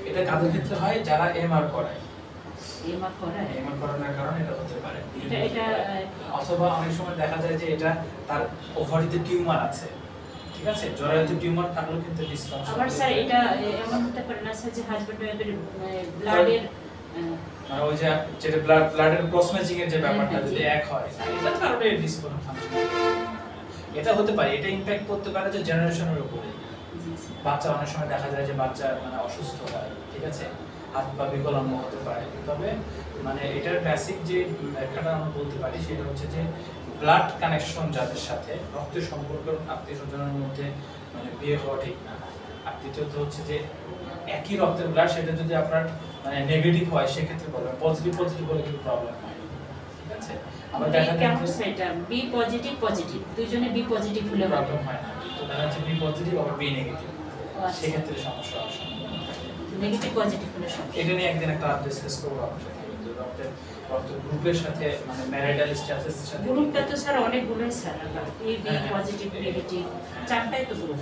এটা কাদের ক্ষেত্রে হয় যারা এমআর করায় এমা করায় এমআর করানোর কারণে এটা হতে পারে এটা অথবা অনেক সময় দেখা যায় যে এটা তার ওভারিতে টিউমার আছে ঠিক আছে জরায়ুতে টিউমার থাকলেও কিন্তু ডিসফাংশন আবার স্যার এটা এমন হতে পারে না স্যার যে হাজবেন্ড ওয়াইফের ব্লাডের মানে ওই যে যেটা ব্লাডের ক্রস ম্যাচিং এর যে ব্যাপারটা যদি এক হয় এটা কারণে ডিসফাংশন এটা হতে পারে এটা ইমপ্যাক্ট করতে পারে যে জেনারেশনের উপরে বাচ্চা অনেক সময় দেখা যায় যে বাচ্চা মানে অসুস্থ হয় ঠিক আছে হাত পা বিকলাঙ্গ হতে পারে তবে মানে এটার বেসিক যে ব্যাখ্যাটা আমরা বলতে পারি সেটা হচ্ছে যে ব্লাড কানেকশন যাদের সাথে রক্তের সম্পর্ক আত্মীয় স্বজনের মধ্যে মানে বিয়ে হওয়া ঠিক না আর দ্বিতীয়ত হচ্ছে যে একই রক্তের ব্লাড সেটা যদি আপনার মানে নেগেটিভ হয় সেক্ষেত্রে প্রবলেম পজিটিভ হলে কিন্তু প্রবলেম হয় ঠিক আছে আবার দেখা যায় কেমন সেটা বি পজিটিভ পজিটিভ দুইজনে বি পজিটিভ হলে হবে প্রবলেম হয় না তো দেখা যাচ্ছে বি পজিটিভ আবার বি নেগেটিভ সেক্ষেত্রে সমস্যা আসে নেগেটিভ পজিটিভ হলে সমস্যা এটা নিয়ে একদিন একটা ডিসকাস করবো আপনার সাথে কিন্তু রক্ত গ্রুপের সাথে মানে ম্যারিটাল স্ট্যাটাসের সাথে গ্রুপটা তো স্যার অনেকগুলোই স্যার এ বি হ্যাঁ, পজিটিভ নেগেটিভ চারটাই তো গ্রুপ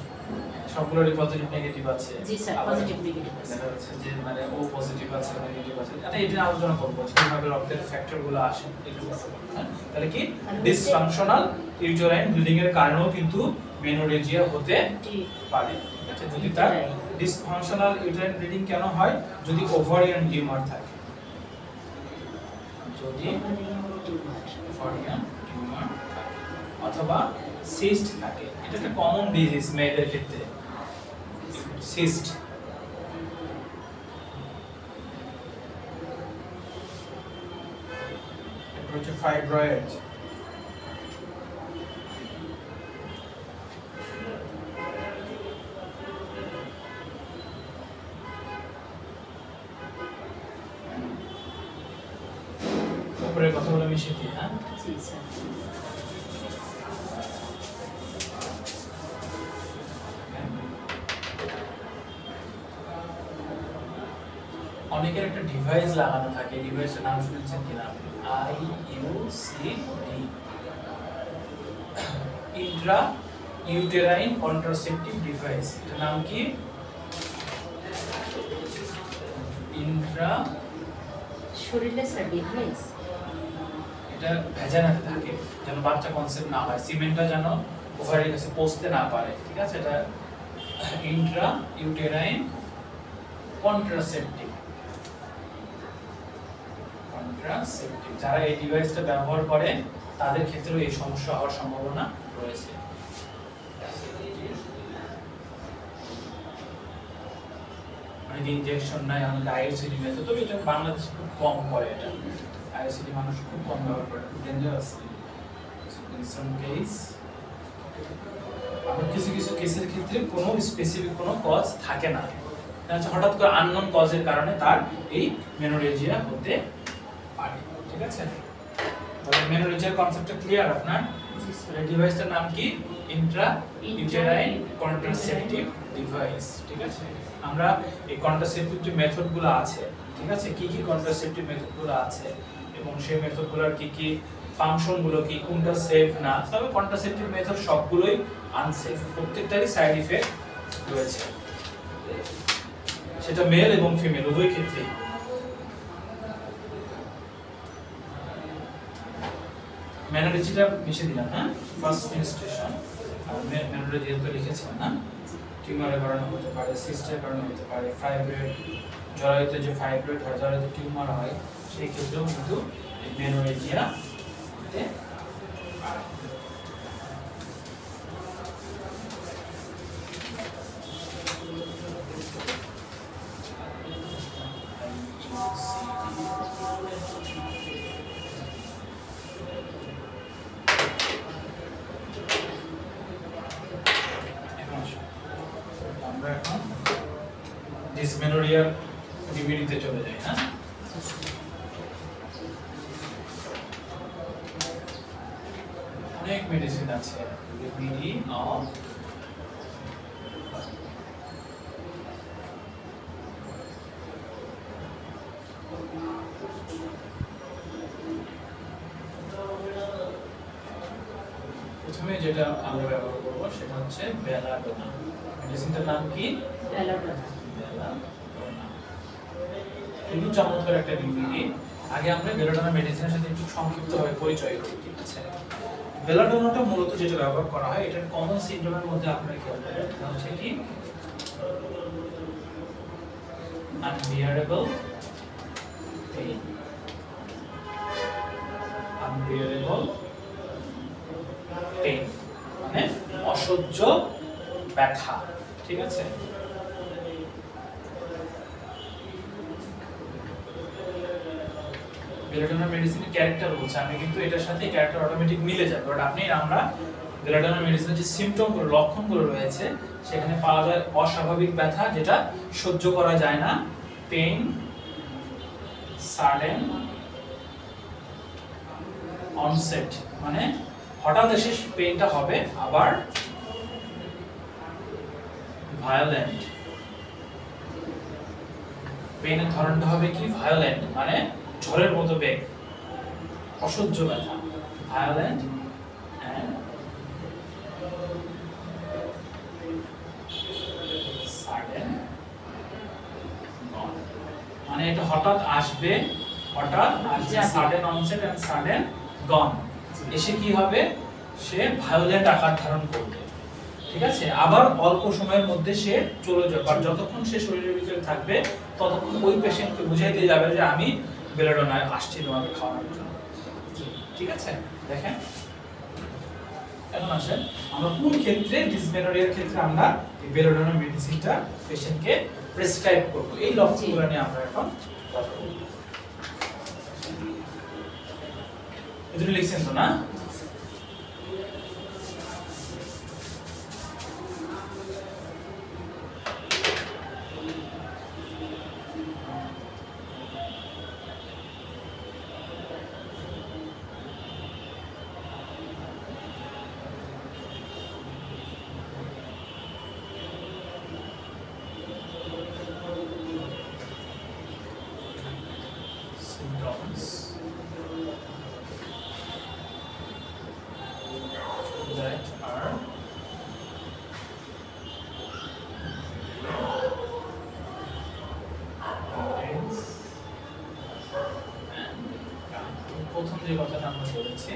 সবগুলোরই পজিটিভ নেগেটিভ আছে জি স্যার আবার পজিটিভ নেগেটিভ আছে দেখা যাচ্ছে যে মানে ও পজিটিভ আছে নেগেটিভ আছে এটা এটা আলোচনা করবো কিভাবে রক্তের ফ্যাক্টর গুলো আসে এগুলো কথা বলবো, হ্যাঁ? তাহলে কি ডিসফাংশনাল ইউটেরাইন ব্লিডিং এর কারণেও কিন্তু মেনোরেজিয়া হতে ঠিক পারে ঠিক আছে যদি তার ডিসফাংশনাল ইউটেরাইন ব্লিডিং কেন হয় যদি ওভারিয়ান টিউমার থাকে যদি ওভারিয়ান টিউমার থাকে অথবা সিস্ট থাকে এটা একটা কমন ডিজিজ মেয়েদের ক্ষেত্রে সিস্ট এটা হচ্ছে ফাইব্রয়েড উপরের কথাগুলো মিশিয়ে দিই হ্যাঁ জি স্যার অনেকের একটা ডিভাইস লাগানো থাকে ডিভাইসের নাম শুনেছেন কিনা IUCD Intra uterine contraceptive device এটার নাম কি ইন্ট্রা শরীরে স্যার ডিভাইস এটা ভেজানাতে থাকে যেন বাচ্চা কনসেপ্ট না হয় সিমেন্টটা যেন ওভারের কাছে পৌঁছতে না পারে ঠিক আছে এটা ইন্ট্রা ইউটেরাইন কন্ট্রাসেপটিভ যারা এই ডিভাইসটা ব্যবহার করে তাদের ক্ষেত্রেও এই সমস্যা হওয়ার সম্ভাবনা রয়েছে অনেকে ইনজেকশন নাই অনেকে আইওসিডি মেথড তবে এটা বাংলাদেশে খুব কম করে এটা আইওসিডি মানুষ খুব কম ব্যবহার করে খুব ডেঞ্জারাস ইন সাম কেস আবার কিছু কিছু কেসের ক্ষেত্রে কোনো স্পেসিফিক কোনো কজ থাকে না আচ্ছা হঠাৎ করে আননোন কজের কারণে তার এই মেনোরেজিয়া হতে পারে ঠিক আছে তাহলে মেনোরেজিয়ার কনসেপ্টটা ক্লিয়ার আপনার এই ডিভাইসটার নাম কি ইন্ট্রা ইউটেরাইন কন্ট্রাসেপটিভ ডিভাইস ঠিক আছে আমরা এই কন্ট্রাসেপটিভ যে মেথডগুলো আছে ঠিক আছে কি কি কন্ট্রাসেপটিভ মেথডগুলো আছে এবং সেই মেথডগুলোর কি কি ফাংশন গুলো কি, কোনটা সেফ না, তবে কন্ট্রাসেপটিভ মেথড সবগুলোই আনসেফ, প্রত্যেকটারই সাইড ইফেক্ট রয়েছে, সেটা মেল এবং ফিমেল উভয় ক্ষেত্রে। ম্যানোলজিটা মিশে দিলাম, হ্যাঁ, ফার্স্ট মেনস্ট্রুয়েশন আর ম্যানোলজি যেহেতু লিখেছিলাম না, টিউমারের কারণে হতে পারে, সিস্টের কারণে হতে পারে, ফাইব্রয়েড, জরায়ুতে যে ফাইব্রয়েড হয়, জরায়ুতে টিউমার হয়, সেই ক্ষেত্রেও কিন্তু ম্যানোলজিয়া হতে পারে। আমরা এখন ডিসমেনোরিয়ার ডিভিডিতে চলে যাই, হ্যাঁ। অনেক মেডিসিন আছে ডিভিডি অফ প্রথমে যেটা আমরা ব্যবহার করব সেটা হচ্ছে বেলাডোনা। মেডিসিনটার নাম কি? বেলাডোনা। বেলাডোনা খুবই চমৎকার একটা ডিভিডি। আগে আমরা বেলাডোনা মেডিসিনের সাথে একটু সংক্ষিপ্তভাবে পরিচয় করি, ঠিক আছে? বেলাডোনাটা মূলত যেটা ব্যবহার করা হয়, এটার কমন সিম্পটমের মধ্যে আপনারা খেয়াল করবেন, এটা হচ্ছে কি unbearable pain, unbearable pain মানে অসহ্য ব্যথা, ঠিক আছে? বেলাডোনা মেডিসিনের ক্যারেক্টার বলছে, আমি কিন্তু এটার সাথে ক্যারেক্টার অটোমেটিক মিলে যাবে, বাট আমরা বেলাডোনা মেডিসিনের যে সিম্পটমগুলো, লক্ষণগুলো রয়েছে, সেখানে পাওয়া যায় অস্বাভাবিক ব্যথা যেটা সহ্য করা যায় না, পেইন, সাডেন অনসেট মানে হঠাৎ এসে পেইনটা হবে, আবার ভায়োলেন্ট, পেইনের ধরনটা হবে কি ভায়োলেন্ট মানে ঝড়ের মতো বেগ, অসহ্য ব্যথা, ভায়োলেন্ট এন্ড সাডেন মানে এটা হঠাৎ আসবে, সাডেন অনসেট এন্ড সাডেন গন, এসে কি হবে, সে ভায়োলেন্ট আকার ধারণ করবে, ঠিক আছে? আবার অল্প সময়ের মধ্যে সে চলে যাবে, আর যতক্ষণ সে শরীরের ভিতরে থাকবে ততক্ষণ ওই পেশেন্টকে বুঝিয়ে দিয়ে যাবে যে আমি বেলাডোনায় আসছি তোমাকে খাওয়ানোর জন্য, ঠিক আছে? দেখেন এখন আসেন আমরা কোন ক্ষেত্রে, ডিসমেনোরিয়ার ক্ষেত্রে আমরা এই বেলাডোনা মেডিসিনটা পেশেন্টকে প্রেসক্রাইব করব, এই লক্ষণগুলো নিয়ে আমরা এখন কথা বলব। এটা লিখছেন তো না? Symptoms that are intense and প্রথম যে কথাটা আমরা বলেছি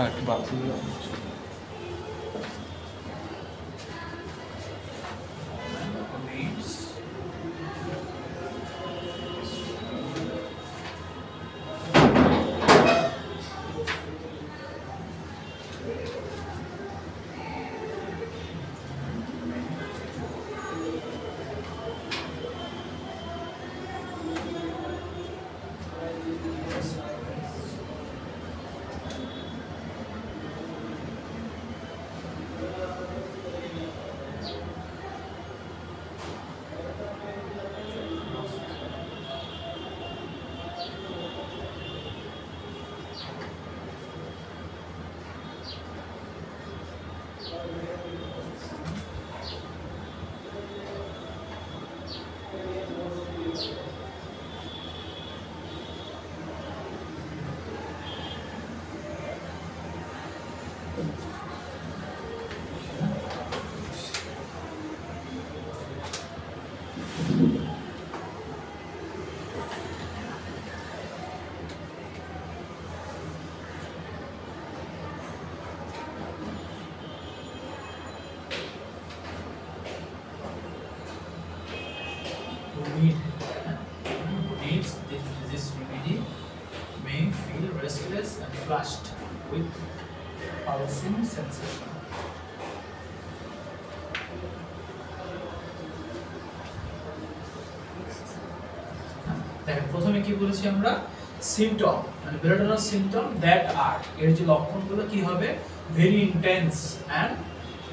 হ্যাঁ একটু bathroom needs who needs this remedy may feel restless and flushed with pulsing sensation. দেখেন প্রথমে কি বলেছি আমরা সিম্পটম মানে বেলোডোনাস সিম্পটম দ্যাট আর এর যে লক্ষণগুলো কি হবে very intense and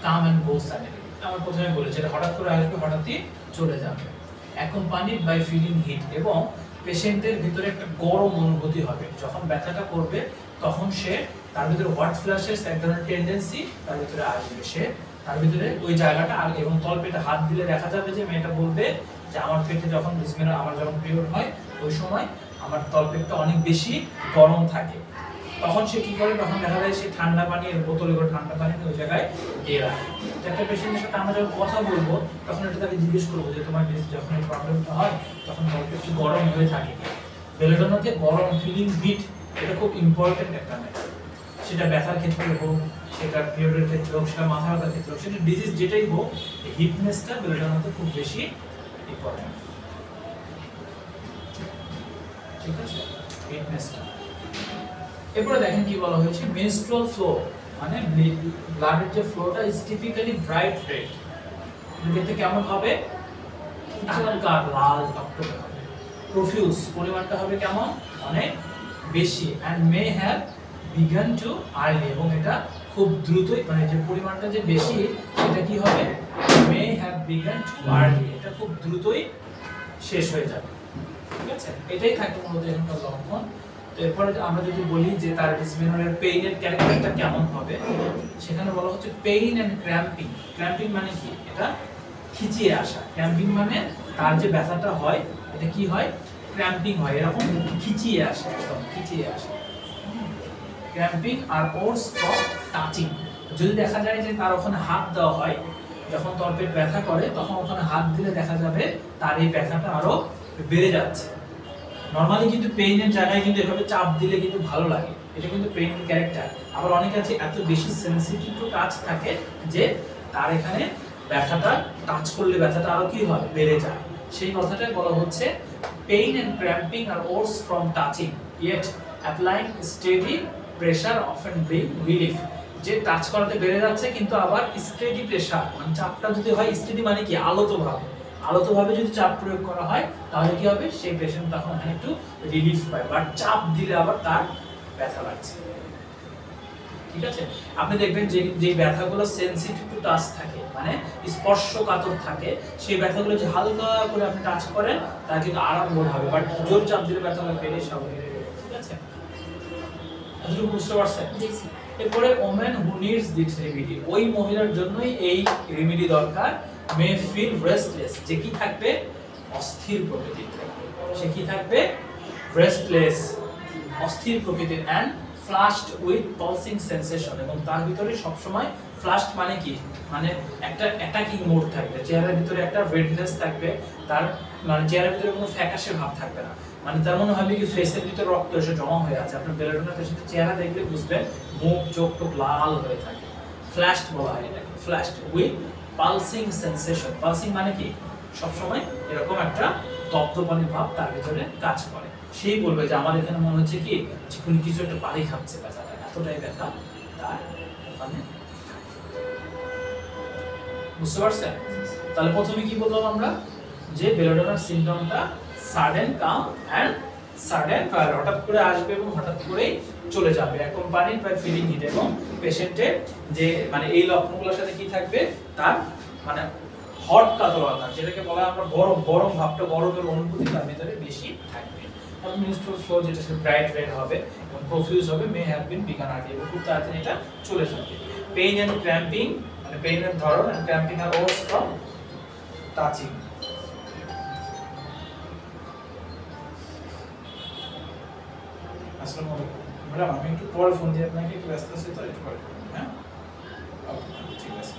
come and go suddenly আমরা প্রথমে বলেছি এটা হঠাৎ করে আসবে হঠাৎই চলে যাবে অ্যাকম্পানিড বাই ফিলিং হিট এবং পেশেন্টের ভিতরে একটা গরম অনুভূতি হবে যখন ব্যথাটা করবে তখন সে তার ভিতরে হট ফ্ল্যাশেস এক ধরনের টেন্ডেন্সি তার ভিতরে আসবে সে তার ভিতরে ওই জায়গাটা আর এবং তলপেটে হাত দিলে দেখা যাবে যে মেয়েটা বলবে যে আমার পেটে যখন ডিসমেনর আমার যখন পিরিয়ড হয় ওই সময় আমার তলপেটটা অনেক বেশি গরম থাকে তখন সে কি করে তখন দেখা যায় সে ঠান্ডা পানি এর বোতলে করে ঠান্ডা পানি ওই জায়গায় দিয়ে রাখে একটা পেশেন্টের সাথে আমরা যখন কথা বলবো তখন এটা তাকে জিজ্ঞেস করবো যে তোমার যখন এই প্রবলেমটা হয় তখন তলপেট কি গরম হয়ে থাকে বেলোডোনাতে গরম ফিলিং হিট এটা খুব ইম্পর্টেন্ট একটা ম্যাটার সেটা ব্যথার ক্ষেত্রে হোক সেটা পিরিয়ডের ক্ষেত্রে হোক সেটা মাথা ব্যথার ক্ষেত্রে হোক সেটা ডিজিজ যেটাই হোক হিটনেসটা বেলোডোনাতে খুব বেশি ইম্পর্টেন্ট ঠিক আছে হিটনেসটা এরপরে দেখেন কি বলা হয়েছে মেনস্ট্রুয়াল ফ্লো মানে ব্লাডের যে ফ্লোটা ইজ টিপিক্যালি ব্রাইট রেড দেখতে কেমন হবে হালকা লাল টকটকে হবে প্রফিউজ পরিমাণটা হবে কেমন অনেক বেশি and may have began too early এবং এটা খুব দ্রুতই মানে যে পরিমাণটা যে বেশি সেটা কি হবে মে হ্যাভ বিগান টু আর্লি এটা খুব দ্রুতই শেষ হয়ে যাবে ঠিক আছে এটাই থাকে মূলত এখানকার লক্ষণ এরপরে আমরা যদি বলি যে তার ডিসমেনরের পেইনের ক্যারেক্টারটা কেমন হবে সেখানে বলা হচ্ছে পেইন এন্ড ক্র্যাম্পিং ক্র্যাম্পিং মানে কি এটা খিচিয়ে আসা ক্র্যাম্পিং মানে তার যে ব্যথাটা হয় এটা কি হয় ক্র্যাম্পিং হয় এরকম খিচিয়ে আসে একদম খিচিয়ে আসে ক্র্যাম্পিং আর ওর্স ফ্রম টাচিং যদি দেখা যায় যে তার ওখানে হাত দেওয়া হয় যখন তলপেট ব্যথা করে তখন ওখানে হাত দিলে দেখা যাবে তার এই ব্যথাটা আরো বেড়ে যাচ্ছে নরমালি কিন্তু পেইনের জায়গায় কিন্তু এভাবে চাপ দিলে কিন্তু ভালো লাগে এটা কিন্তু পেইনের ক্যারেক্টার আবার অনেক আছে এত বেশি সেনসিটিভ টু টাচ থাকে যে তার এখানে ব্যথাটা টাচ করলে ব্যথাটা আরো কি হয় বেড়ে যায় সেই কথাটাই বলা হচ্ছে পেইন এন্ড ক্র্যাম্পিং আর worse from touching yet applying steady pressure often bring relief যে টাচ করাতে বেড়ে যাচ্ছে কিন্তু আবার স্টেডি প্রেসার মানে চাপটা যদি হয় স্টেডি মানে কি আলতোভাবে যদি চাপ প্রয়োগ করা হয় তাহলে কি হবে সেই পেশেন্ট তখন এখানে একটু রিলিফ পায় বাট চাপ দিলে আবার তার ব্যথা লাগছে ঠিক আছে আপনি দেখবেন যে ব্যথাগুলো সেনসিটিভ টু টাচ থাকে মানে স্পর্শকাতর থাকে সেই ব্যথাগুলো যে হালকা করে আপনি টাচ করেন তার কিন্তু আরাম বোধ হবে বাট জোর চাপ দিলে ব্যথা লাগবে এটাই স্বাভাবিক ঠিক আছে এতটুকু বুঝতে পারছেন এরপরে women who needs this remedy ওই মহিলার জন্যই এই রেমেডি দরকার মে ফিল রেস্টলেস যে কি থাকবে অস্থির প্রকৃতির সে কি থাকবে রেস্টলেস অস্থির প্রকৃতির and flushed with pulsing sensation, এবং তার ভিতরে সব সময় ফ্লাশড মানে কি, মানে একটা অ্যাটাকিং মোড থাকবে, চেহারার ভিতরে একটা রেডনেস থাকবে, তার মানে চেহারার ভিতরে কোনো ফ্যাকাশে ভাব থাকবে না, মানে তার মনে হবে কি ফেসের ভিতরে রক্ত এসে জমা হয়ে আছে। আপনার বেলোডোনা পেশেন্টের চেহারা দেখলে বুঝবেন মুখ চোখ টোক লাল হয়ে থাকে। ফ্ল্যাশড বলা হয় এটাকে, ফ্ল্যাশড উইথ পালসিং সেন্সেশন। পালসিং মানে কি সবসময় এরকম একটা দপদপানি ভাব তার ভিতরে কাজ করে। সেই বলবে যে আমার এখানে মনে হচ্ছে কি যে কোনো কিছু একটা বাড়ি খাচ্ছে, ব্যথাটা এতটাই ব্যথা তার ওখানে। বুঝতে পারছেন? তাহলে প্রথমে কি বললাম আমরা, যে বেলোডোনার সিনড্রোমটা sudden come and sudden fire, হঠাৎ করে আসবে এবং হঠাৎ করেই চলে যাবে, অ্যাকম্পানিড বাই ফিলিং হিট, এবং পেশেন্টের যে মানে এই লক্ষণগুলোর সাথে কি থাকবে, তার মানে হট কাতরতা, যেটাকে বলা হয় আমরা গরম গরম ভাবটা, গরমের অনুভূতি তার ভিতরে বেশি থাকবে। তারপর মিনস্ট্রুয়াল ফ্লো যেটা সেটা ব্রাইট রেড হবে এবং প্রফিউজ হবে, may have been began early, এবং খুব তাড়াতাড়ি এটা চলে যাবে। পেইন এন্ড ক্র্যাম্পিং, মানে পেইনের ধরন এন্ড ক্র্যাম্পিং আর ওর্স ফ্রম টাচিং। আসসালামু আলাইকুম ম্যাডাম, আমি একটু পরে ফোন দিয়ে আপনাকে, একটু ব্যস্ত আছি তো, একটু পরে ফোন দিই, হ্যাঁ ঠিক আছে।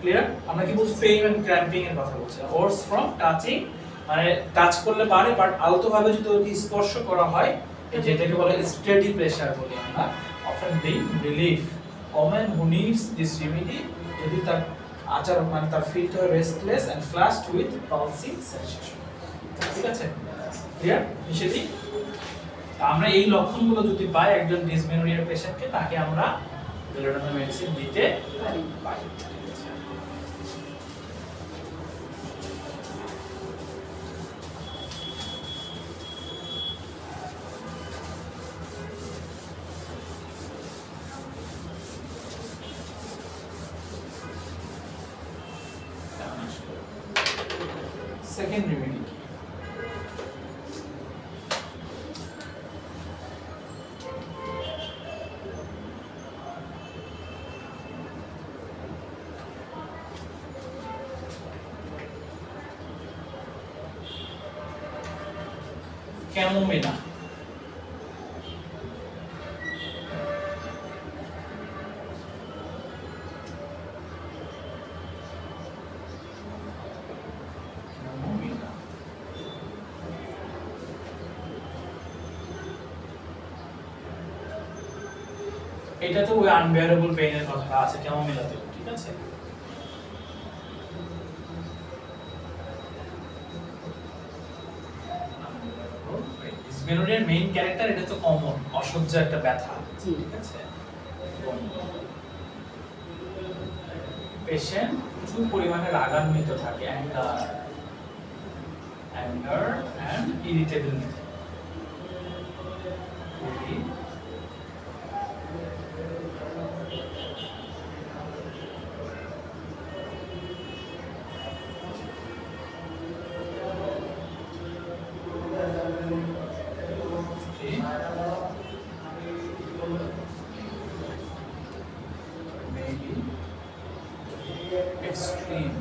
ক্লিয়ার? আমরা কি বলছি, পেইন এন্ড ক্র্যাম্পিং এর কথা বলছি। ওর্স ফ্রম টাচিং মানে টাচ করলে পারে, বাট আলতোভাবে যদি ওকে স্পর্শ করা হয়, যেটাকে বলে স্টেডি প্রেসার বলি আমরা, often bring relief. Women who needs this remedy, যদি তার আচার মানে তার ফিলটা হয় restless and flushed with pulsing sensation. ঠিক আছে? ক্লিয়ার? নিষেধি আমরা এই লক্ষণগুলো যদি পাই একজন ডিসমেনোরিয়ার পেশেন্টকে, তাকে আমরা বেলোডোনা মেডিসিন দিতে পারি। সেকেন্ড রেমেডি কি? ক্যামোমিলা। এটাতে ওই আনবিয়ারেবল পেইনের কথা আছে ক্যামোমিলাতেও, ঠিক আছে? ডিসমেনোরিয়ার মেইন ক্যারেক্টার, এটা তো কমন, অসহ্য একটা ব্যথা, ঠিক আছে? পেশেন্ট প্রচুর পরিমাণে রাগান্বিত থাকে, anger and irritability. Extreme.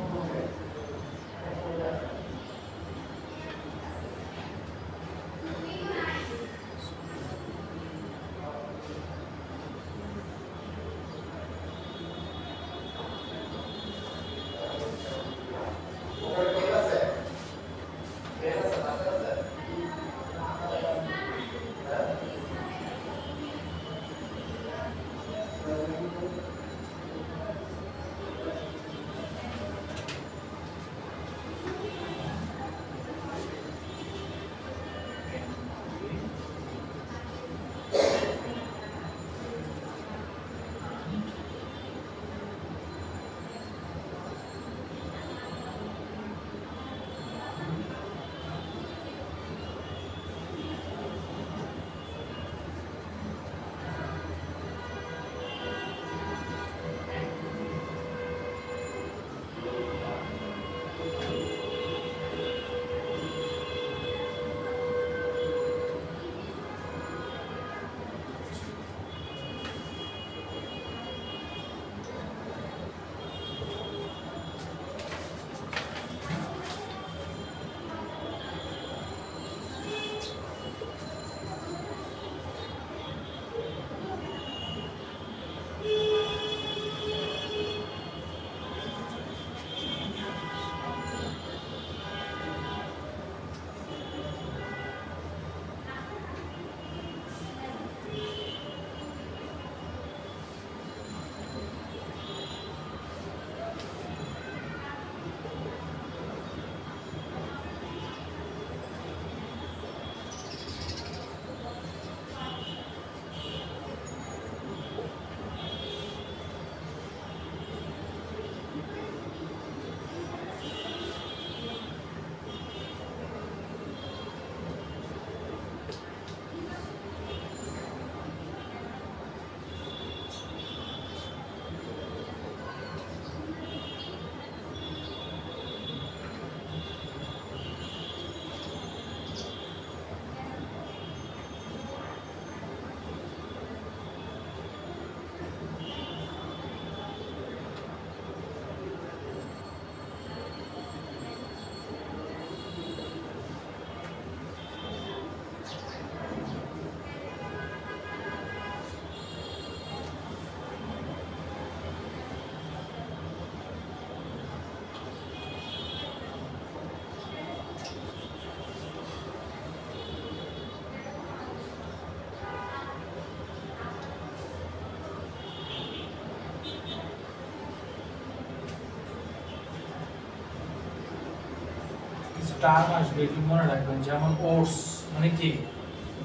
Term আসবে এগুলো মনে রাখবেন, যেমন ওটস মানে কি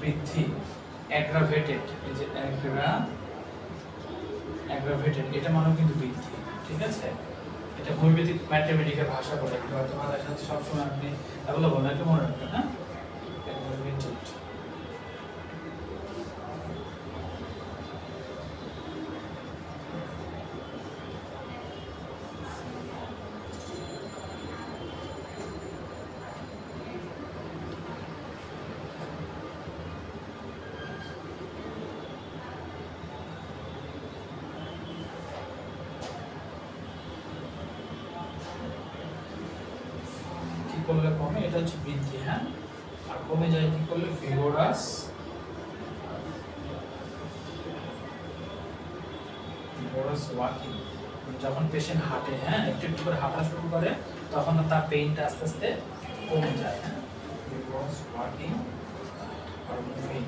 বৃদ্ধি, অ্যাগ্রাভেটেড, এই যে অ্যাগ্রাভেটেড এটা মানেও কিন্তু বৃদ্ধি, ঠিক আছে। এটা হোমিওপ্যাথিক ম্যাথমেটিক্যাল ভাষা বলে, হয়তো বাংলার সাথে সবসময় আপনি এগুলো বললে একটু মনে রাখবেন। হ্যাঁ, অ্যাগ্রাভেটেড করলে কমে, এটা হচ্ছে বৃদ্ধি। হ্যাঁ, আর কমে যায় কি করলে ভিগোরাস ওয়াকিং, যখন পেশেন্ট হাঁটে, হ্যাঁ একটু একটু করে হাঁটা শুরু করে তখন তার পেইনটা আস্তে আস্তে কমে যায়। হ্যাঁ, ভিগোরাস ওয়াকিং আর মুভিং।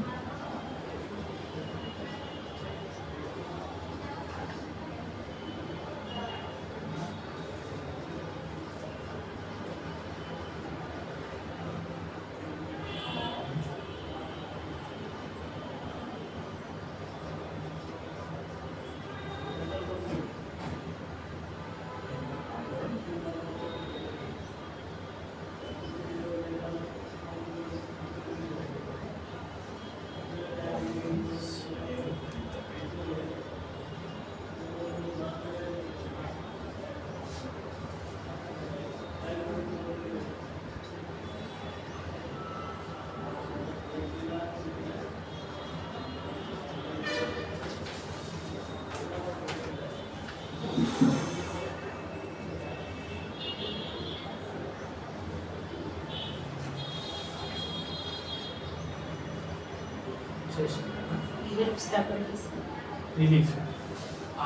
রিলিফ,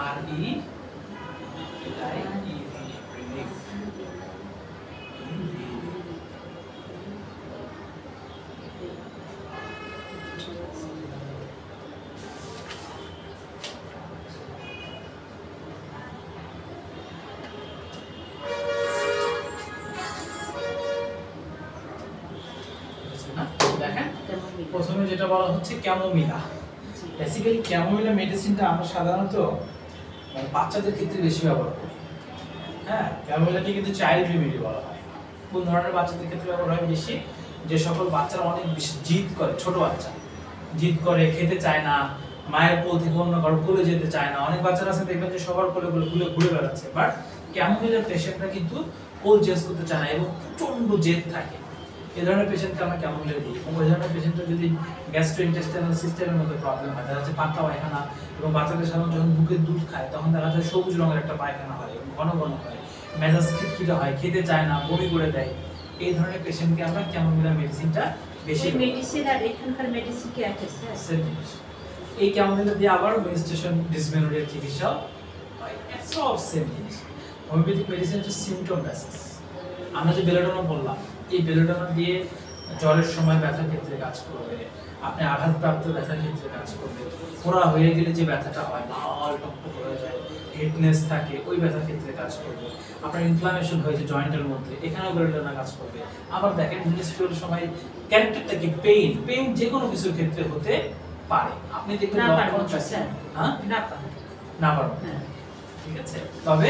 আর ই এটাই রিলিফ। দেখেন প্রথমে যেটা বলা হচ্ছে ক্যামোমিলা। বেসিক্যালি ক্যামোমিলা মেডিসিনটা আমরা সাধারণত বাচ্চাদের ক্ষেত্রে বেশি ব্যবহার করি। হ্যাঁ, ক্যামোমিলাকে কিন্তু চাইল্ড রেমেডি বলা হয়। কোন ধরনের বাচ্চাদের ক্ষেত্রে ব্যবহার হয় বেশি? যে সকল বাচ্চারা অনেক বেশি জিদ করে, ছোট বাচ্চা জিদ করে, খেতে চায় না, মায়ের কোল থেকে অন্য কারো কোলে যেতে চায় না। অনেক বাচ্চারা আছে দেখবেন যে সবার কোলে কোলে ঘুরে ঘুরে বেড়াচ্ছে, বাট ক্যামোমিলার পেশেন্টরা কিন্তু কোল চেঞ্জ করতে চায় না এবং প্রচন্ড জেদ থাকে। এই ধরনের পেশেন্টকে আমরা ক্যামোমিলা দিই। এবং ওই ধরনের পেশেন্টের যদি গ্যাস্ট্রোইন্টেস্টাইনাল সিস্টেমের মধ্যে প্রবলেম হয়, দেখা যাচ্ছে পাতলা পায়খানা, এবং বাচ্চাদের সাধারণত যখন বুকের দুধ খায় তখন দেখা যায় সবুজ রঙের একটা পায়খানা হয় এবং ঘন ঘন হয়, মেজাজ খিটখিটে হয়, খেতে চায় না, বমি করে দেয়। এই ধরনের পেশেন্টকে আমরা ক্যামোমিলা মেডিসিনটা বেশি মেডিসিন আর এখানকার মেডিসিন কি আছে স্যার? এই ক্যামোমিলা দিয়ে আবার মেনস্ট্রুয়েশন ডিসমেনোরিয়ার চিকিৎসা হয়, সব সেম জিনিস। হোমিওপ্যাথিক মেডিসিন হচ্ছে সিমটম বেসিস। আমরা যে বেলোডোনা বললাম, এই বেলোডোনা দিয়ে জ্বরের সময় ব্যথার ক্ষেত্রে কাজ করবে, আপনি আঘাতপ্রাপ্ত ব্যথার ক্ষেত্রে কাজ করবে, ফোড়া হয়ে গেলে যে ব্যথাটা হয়, লাল টকটক হয়ে যায়, হেডনেস থাকে, ওই ব্যথার ক্ষেত্রে কাজ করবে। আপনার ইনফ্লামেশন হয়েছে জয়েন্টের মধ্যে, এখানেও বেলোডোনা কাজ করবে। আবার দেখেন মিনিস্ট্রিয়াল সময় ক্যারেক্টারটা কি পেইন, পেইন যে কোনো কিছুর ক্ষেত্রে হতে পারে। আপনি দেখবেন হ্যাঁ না পারবো, ঠিক আছে। তবে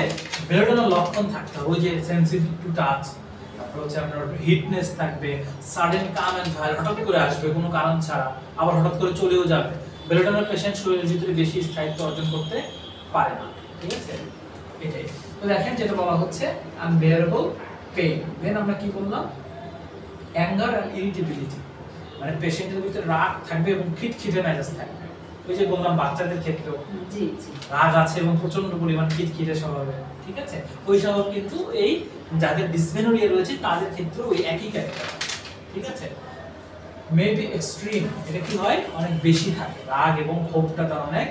বেলোডোনার লক্ষণ থাকতে হবে, ওই যে সেনসিটিভ টু টাচ, তারপর হচ্ছে আপনার হিটনেস থাকবে, সাডেন কাম এন্ড ভাইল, হঠাৎ করে আসবে কোনো কারণ ছাড়া, আবার হঠাৎ করে চলেও যাবে। বেলোডোনার পেশেন্ট শরীরের ভিতরে বেশি স্থায়িত্ব অর্জন করতে পারে না, ঠিক আছে। এটাই তো দেখেন যেটা বলা হচ্ছে আনবিয়ারেবল পেইন। দেন আমরা কি বললাম? অ্যাঙ্গার এন্ড ইরিটেবিলিটি, মানে পেশেন্টের ভিতরে রাগ থাকবে এবং খিটখিটে মেজাজ থাকবে। ওই যে বললাম বাচ্চাদের ক্ষেত্রেও রাগ আছে এবং প্রচন্ড পরিমাণ খিটখিটে স্বভাবের, ঠিক আছে। ওই স্বভাব কিন্তু এই যাদের ডিসমেনোরিয়া রয়েছে তাদের ক্ষেত্রে ওই একই ক্যারেক্টার, ঠিক আছে। মেবি এক্সট্রিম, এটা কি হয় অনেক বেশি থাকে, রাগ এবং ক্ষোভটা তার অনেক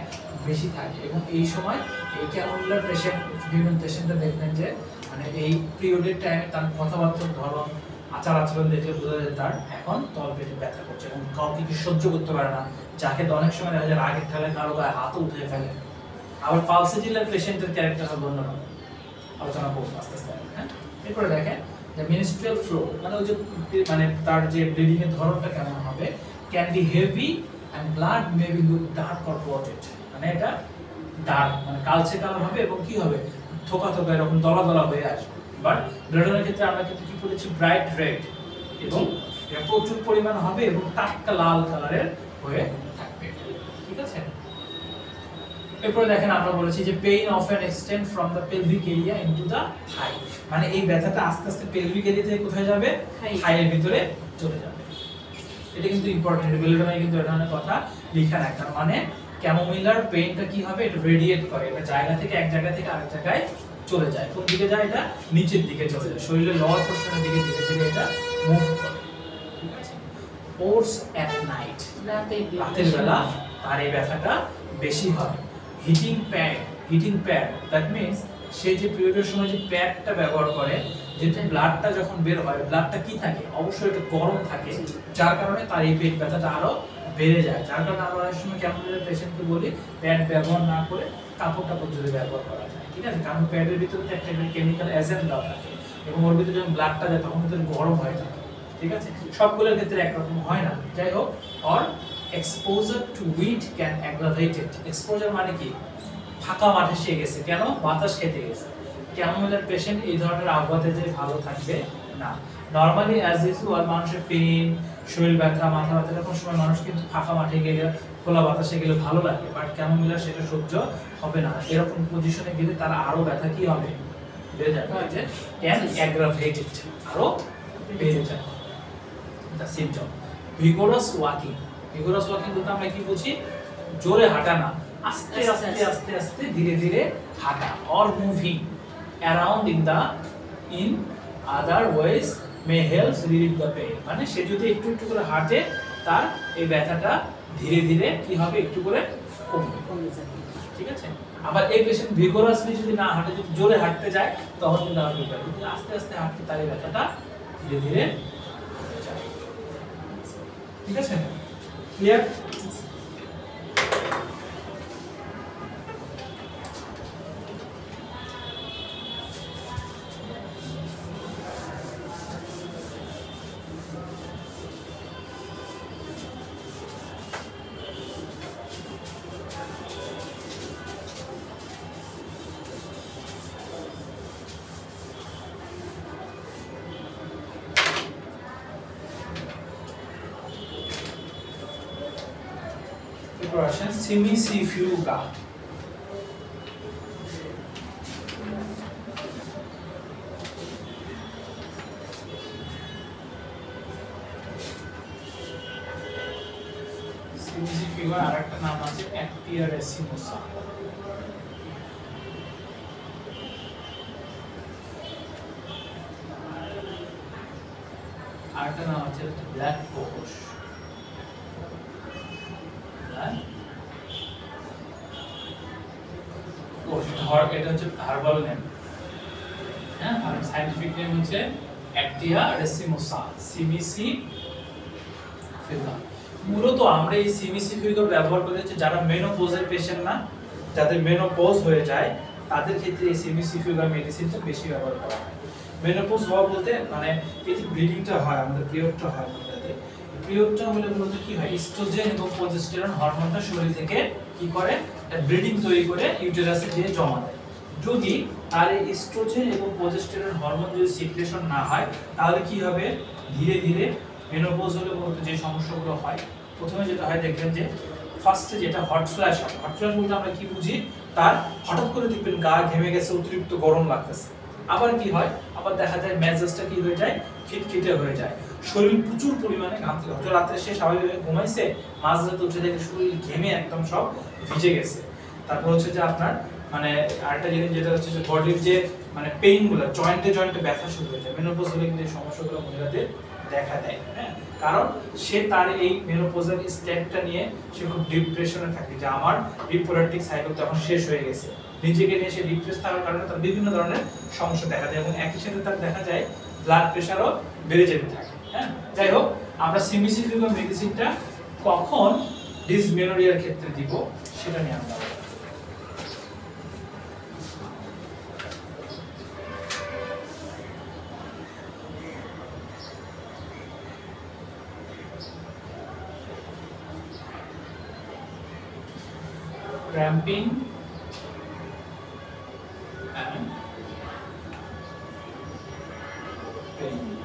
বেশি থাকে। এবং এই সময় এই ক্যামোমিলার পেশেন্ট, বিভিন্ন পেশেন্টরা দেখবেন যে মানে এই পিরিয়ডের টাইমে তার কথাবার্তার ধরন, আচার আচরণ দেখলে বোঝা যায় তার এখন তলপেটে ব্যথা করছে এবং কাউকে কি সহ্য করতে পারে না, যাকে অনেক সময় দেখা যায় রাগের ঠেলায় কারো গায়ে হাতও উঠে ফেলে। আবার পালসিটিলার পেশেন্টের ক্যারেক্টার অন্যরকম, আলোচনা করবো আস্তে আস্তে। হ্যাঁ, এরপরে দেখেন দ্য মেনস্ট্রুয়াল ফ্লো মানে ওই যে মানে তার যে ব্লিডিং এর ধরনটা কেমন হবে, can be heavy and blood may be look dark or blotted, মানে এটা ডার্ক মানে কালচে কালার হবে এবং কি হবে থোকা থোকা এরকম দলা দলা হয়ে আসবে। বাট ব্লাডনের ক্ষেত্রে আমরা কিন্তু কি বলেছি ব্রাইট রেড এবং এটা প্রচুর পরিমাণ হবে এবং টাটকা লাল কালারের হয়ে থাকবে, ঠিক আছে। এরপরে দেখেন আমরা বলেছি যে pain often extend from the pelvic area into the thigh, মানে এই ব্যথাটা আস্তে আস্তে পেলভিক এরিয়া থেকে কোথায় যাবে, থাইয়ের ভিতরে চলে যাবে। এটা কিন্তু ইম্পর্টেন্ট, বেলোডোনায় কিন্তু এই ধরনের কথা লেখা রাখা, মানে ক্যামোমিলার পেইনটা কি হবে, এটা রেডিয়েট করে, এটা জায়গা থেকে এক জায়গা থেকে আরেক জায়গায় চলে যায়। কোন দিকে যায়, এটা নিচের দিকে চলে যায়, শরীরের লোয়ার পোরশনের দিকে ধীরে ধীরে এটা মুভ করে, ঠিক আছে। ওরস এট নাইট, রাতের বেলা তার এই ব্যথাটা বেশি হয়। হিটিং প্যাড দ্যাট মিন্স সে যে পিরিয়ডের সময় যে প্যাডটা ব্যবহার করে, যেহেতু ব্লাডটা যখন বের হয় ব্লাডটা কি থাকে, অবশ্যই এটা গরম থাকে, যার কারণে তার এই পেট ব্যথাটা আরো বেড়ে যায়। যার কারণে আমরা অনেক সময় ক্যামোমিলার পেশেন্টকে বলি প্যাড ব্যবহার না করে কাপড় টাপড় যদি ব্যবহার করা যায়, ঠিক আছে। কারণ প্যাডের ভিতরে একটা কেমিক্যাল এজেন্ট দেওয়া থাকে এবং ওর ভিতরে যখন ব্লাডটা যায় তখন ভিতরে গরম হয়ে থাকে, ঠিক আছে। সবগুলোর ক্ষেত্রে একরকম হয় না, যাই হোক। Or exposure two wind can aggravate it. Exposure মানে কি, ফাঁকা মাঠে সে গেছে, কেন, বাতাস খেতে গেছে। ক্যামোমিলার পেশেন্ট এই ধরনের আবহাওয়াতে যে ভালো থাকবে না। নরমালি অ্যাজ ইউজুয়াল মানুষের পেইন, শরীর ব্যথা, মাথা ব্যথা এরকম সময় মানুষ কিন্তু ফাঁকা মাঠে গেলে, খোলা বাতাসে গেলে ভালো লাগে, বাট ক্যামোমিলার সেটা সহ্য হবে না। এরকম পজিশনে গেলে তার আরো ব্যথা কি হবে, বেড়ে যাবে, যে ক্যান অ্যাগ্রাভেট ইট, আরো বেড়ে যায়। The symptom vigorous walking. Vigorous walking বলতে আমরা কি বুঝি, জোরে হাঁটা না, আস্তে আস্তে আস্তে আস্তে ধীরে ধীরে হাঁটা। Or moving around in other ways may helps relieve the pain, মানে সে যদি একটু একটু করে হাঁটে তার এই ব্যথাটা ধীরে ধীরে কি হবে, একটু করে কমবে, ঠিক আছে। আবার এই পেশেন্ট ভিগোরাসলি যদি না হাঁটে, যদি জোরে হাঁটতে যায় তখন কিন্তু আর ব্যথা, কিন্তু আস্তে আস্তে হাঁটতে তার এই ব্যথাটা ধীরে ধীরে যায়, ঠিক আছে। ক্লিয়ার? Preparation semicifuga. Semicifuga আরেকটা নাম আছে অ্যাক্টিয়া রেসিমোসা। আরেকটা নাম আছে ব্ল্যাক কোকোস। এটা হচ্ছে হার্বাল নেম, হ্যাঁ, আর সায়েন্টিফিক নেম হচ্ছে অ্যাক্টিয়া রেসিমোসা, সিবিসি ফিগা। মূলত আমরা এই সিবিসি ফিগা ব্যবহার করে হচ্ছে যারা মেনোপোজের পেশেন্ট না, যাদের মেনোপোজ হয়ে যায় তাদের ক্ষেত্রে এই সিবিসি ফিগা মেডিসিনটা বেশি ব্যবহার করা হয়। মেনোপোজ হওয়া বলতে মানে এই যে ব্লিডিংটা হয়, আমাদের পিরিয়ডটা হয়, আমাদের পিরিয়ডটা হলে মূলত কি হয়, ইস্ট্রোজেন এবং প্রজেস্টেরন হরমোনটা শরীর থেকে কি করে, একটা ব্লিডিং তৈরি করে ইউটেরাসে দিয়ে জমা দেয়। যদি তার এই ইস্ট্রোজেন এবং প্রজেস্টেরন হরমোন যদি সিক্রেশন না হয় তাহলে কি হবে, ধীরে ধীরে মেনোপজ হলে মূলত যে সমস্যাগুলো হয়, প্রথমে যেটা হয় দেখবেন যে ফার্স্টে যেটা হট ফ্ল্যাশ হয়। হট ফ্ল্যাশ বলতে আমরা কি বুঝি, তার হঠাৎ করে দেখবেন গা ঘেমে গেছে, অতিরিক্ত গরম লাগতেছে। আবার কি হয়, আবার দেখা যায় মেজাজটা কি হয়ে যায়, খিটখিটে হয়ে যায়, শরীর প্রচুর পরিমাণে ঘামতে হয়। রাত্রে সে স্বাভাবিকভাবে ঘুমাইছে, মাঝরাতে উঠে দেখে শরীর ঘেমে একদম সব ভিজে গেছে। তারপর হচ্ছে যে আপনার মানে আরেকটা জিনিস যেটা হচ্ছে যে বডির যে মানে পেইনগুলো, জয়েন্টে জয়েন্টে ব্যথা শুরু হয়ে যায়। মেনোপজ হলে কিন্তু এই সমস্যাগুলো মহিলাদের দেখা দেয়, হ্যাঁ, কারণ সে তার এই মেনোপজের স্টেপটা নিয়ে সে খুব ডিপ্রেশনে থাকে যে আমার রিপ্রোডাক্টিভ সাইকেল তখন শেষ হয়ে গেছে। নিজেকে নিয়ে সে ডিপ্রেস থাকার কারণে তার বিভিন্ন ধরনের সমস্যা দেখা যায় এবং একই সাথে তার দেখা যায় ব্লাড প্রেশারও বেড়ে যেতে থাকে, হ্যাঁ। যাই হোক, আমরা সিমিসিফিকা মেডিসিনটা কখন ডিসমেনোরিয়ার ক্ষেত্রে দিব সেটা নিয়ে আমরা cramping and pain.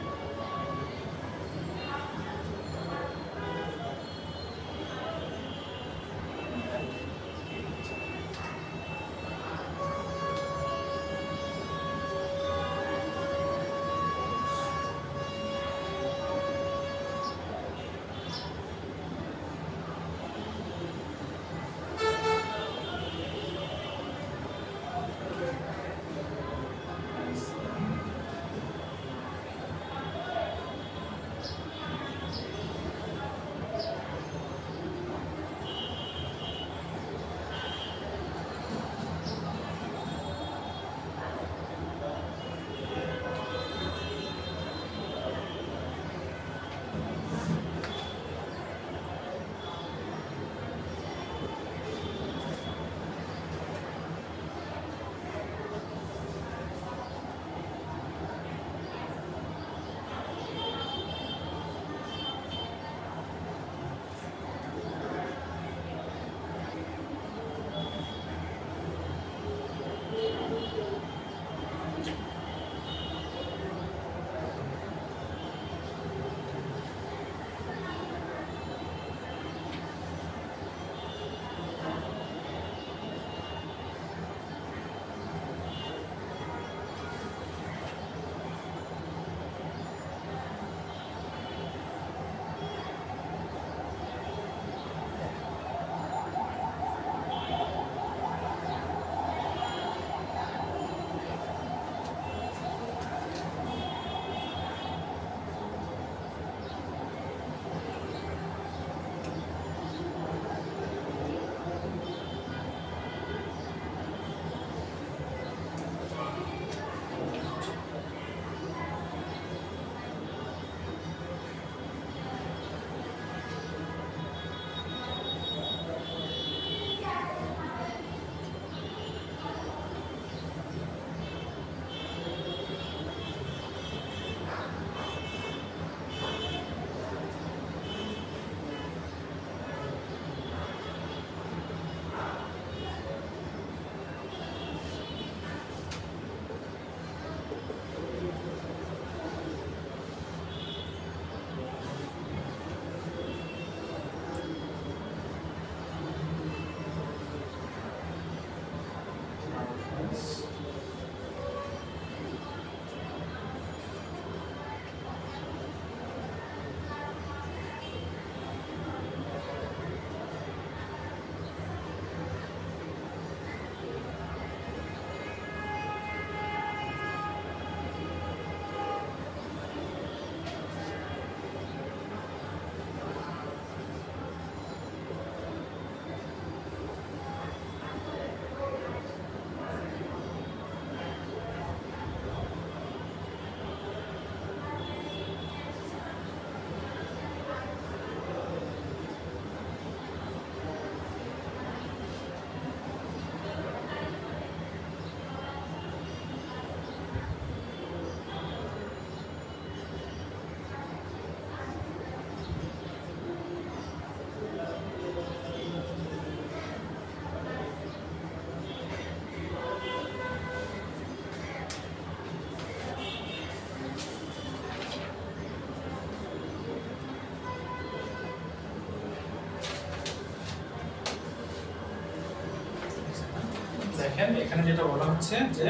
দেখেন এখানে যেটা বলা হচ্ছে যে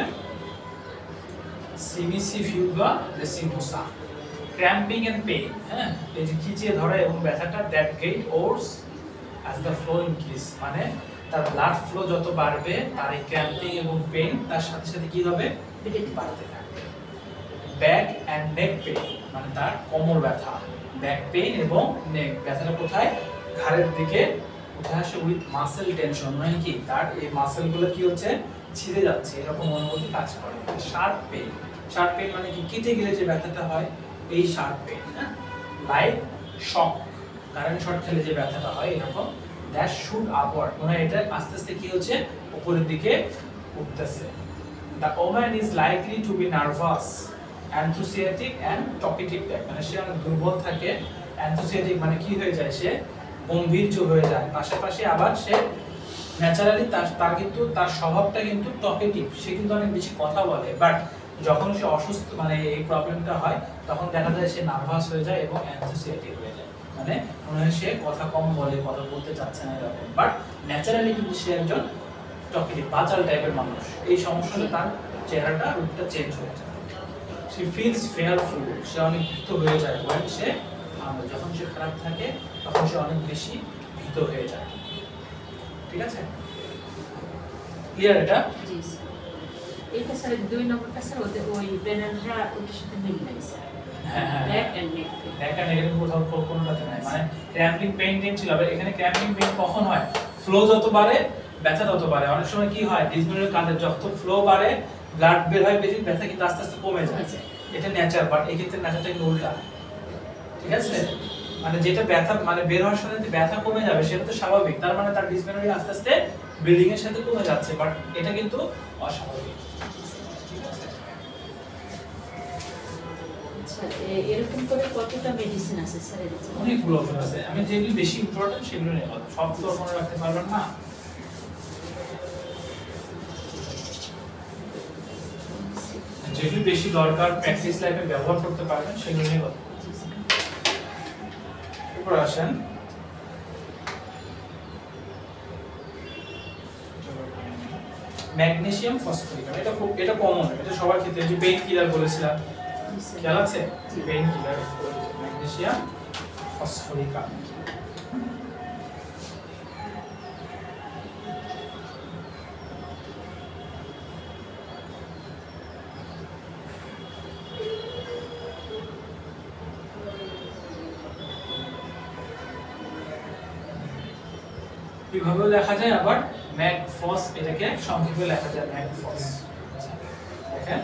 সিবিসি ফিউবা রেসিমোসা ক্র্যাম্পিং এন্ড পেইন, হ্যাঁ, এই যে খিচিয়ে ধরা এবং ব্যথাটা that get worse as the flow increase, মানে তার ব্লাড ফ্লো যত বাড়বে তার এই ক্র্যাম্পিং এবং পেইন তার সাথে সাথে কি হবে, বাড়তে থাকবে। ব্যাক অ্যান্ড নেক পেইন, মানে তার কোমর ব্যথা, ব্যাক পেইন এবং নেক ব্যথাটা কোথায়, ঘাড়ের দিকে উঠে আসে উইথ মাসেল টেনশন, মানে কি তার এই মাসেলগুলো কি হচ্ছে ছিঁড়ে যাচ্ছে এরকম অনুভূতি কাজ করে। শার্প পেইন, শার্প পেইন মানে কি কেটে গেলে যে ব্যথাটা হয় এই শার্প পেইন, হ্যাঁ, লাইক শক, কারেন্ট শর্ট খেলে যে ব্যথাটা হয় এরকম। দ্যাট শুট আপওয়ার্ড, মানে এটা আস্তে আস্তে কি হচ্ছে উপরের দিকে উঠতেছে। The woman is likely to be nervous, enthusiastic and talkative type, মানে সে অনেক দুর্বল থাকে। অ্যানথুসিয়াটিক মানে কি হয়ে যায়, সে গম্ভীর্য হয়ে যায়, পাশাপাশি আবার সে ন্যাচারালি তার কিন্তু তার স্বভাবটা কিন্তু টকেটিভ, সে কিন্তু অনেক বেশি কথা বলে, বাট যখন সে অসুস্থ মানে এই প্রবলেমটা হয় তখন দেখা যায় সে নার্ভাস হয়ে যায় এবং অ্যাংজাইটি হয়ে যায়, মানে মনে হয় সে কথা কম বলে, কথা বলতে চাচ্ছে না এরকম, বাট ন্যাচারালি কিন্তু সে একজন টকেটিভ বাচাল টাইপের মানুষ। এই সমস্যাটা তার চেহারাটা রূপটা চেঞ্জ হয়ে যায়। সে ফিলস ফেয়ারফুল, সে অনেক ভীত হয়ে যায় when সে যখন সে খারাপ থাকে তখন সে অনেক বেশি ভীত হয়ে যায়। ঠিক আছে, ক্লিয়ার এটা? জি স্যার। এইটা স্যার 2 নম্বরটা স্যার ওই ব্যানাররা ওটার সাথে মিল নাই স্যার। হ্যাঁ হ্যাঁ, ব্যাক এন্ড নেক। একটা নেগেটিভ কোথাও কোনোটাতে নাই, মানে ক্র্যাম্পিং পেইন ছিল। আবার এখানে ক্র্যাম্পিং পেইন কখন হয়? ফ্লো যত বাড়ে ব্যথা তত বাড়ে। অনেক সময় কি হয়, ডিসমিউলের কাঁধে যত ফ্লো বাড়ে ব্লাড বের হয় বেশি, ব্যথা কিন্তু আস্তে আস্তে কমে যায়। এটা নেচার, বাট এই ক্ষেত্রে নেচারটা কিন্তু উল্টা। ঠিক আছে, মানে যেটা ব্যথা মানে বের হওয়ার সাথে সাথে ব্যথা কমে যাবে সেটা তো স্বাভাবিক, তার মানে তার ডিসমিউলারি আস্তে আস্তে ব্লিডিং এর সাথে কমে যাচ্ছে, বাট এটা কিন্তু অস্বাভাবিক। ঠিক আছে, আচ্ছা এরকম করে কতটা মেডিসিন আছে স্যার এর জন্য? অনেকগুলো অপশন আছে, আমি যেগুলো বেশি ইম্পর্টেন্ট সেগুলো নিয়ে কথা, সব তো আর মনে রাখতে পারবেন না। যেগুলো বেশি দরকার প্র্যাকটিস লাইফে ব্যবহার করতে পারবেন সেগুলো নিয়ে কথা। এরপর আসেন ম্যাগনেসিয়াম ফসফরিক। এটা কমন, এটা সবার ক্ষেত্রে, যে পেইন কিলার বলেছিলাম, খেয়াল আছে? Pain killer magnesium phosphoric. কিভাবে লেখা যায় আবার ম্যাগফস, এটাকে সংক্ষেপে লেখা যায় ম্যাগফস। দেখেন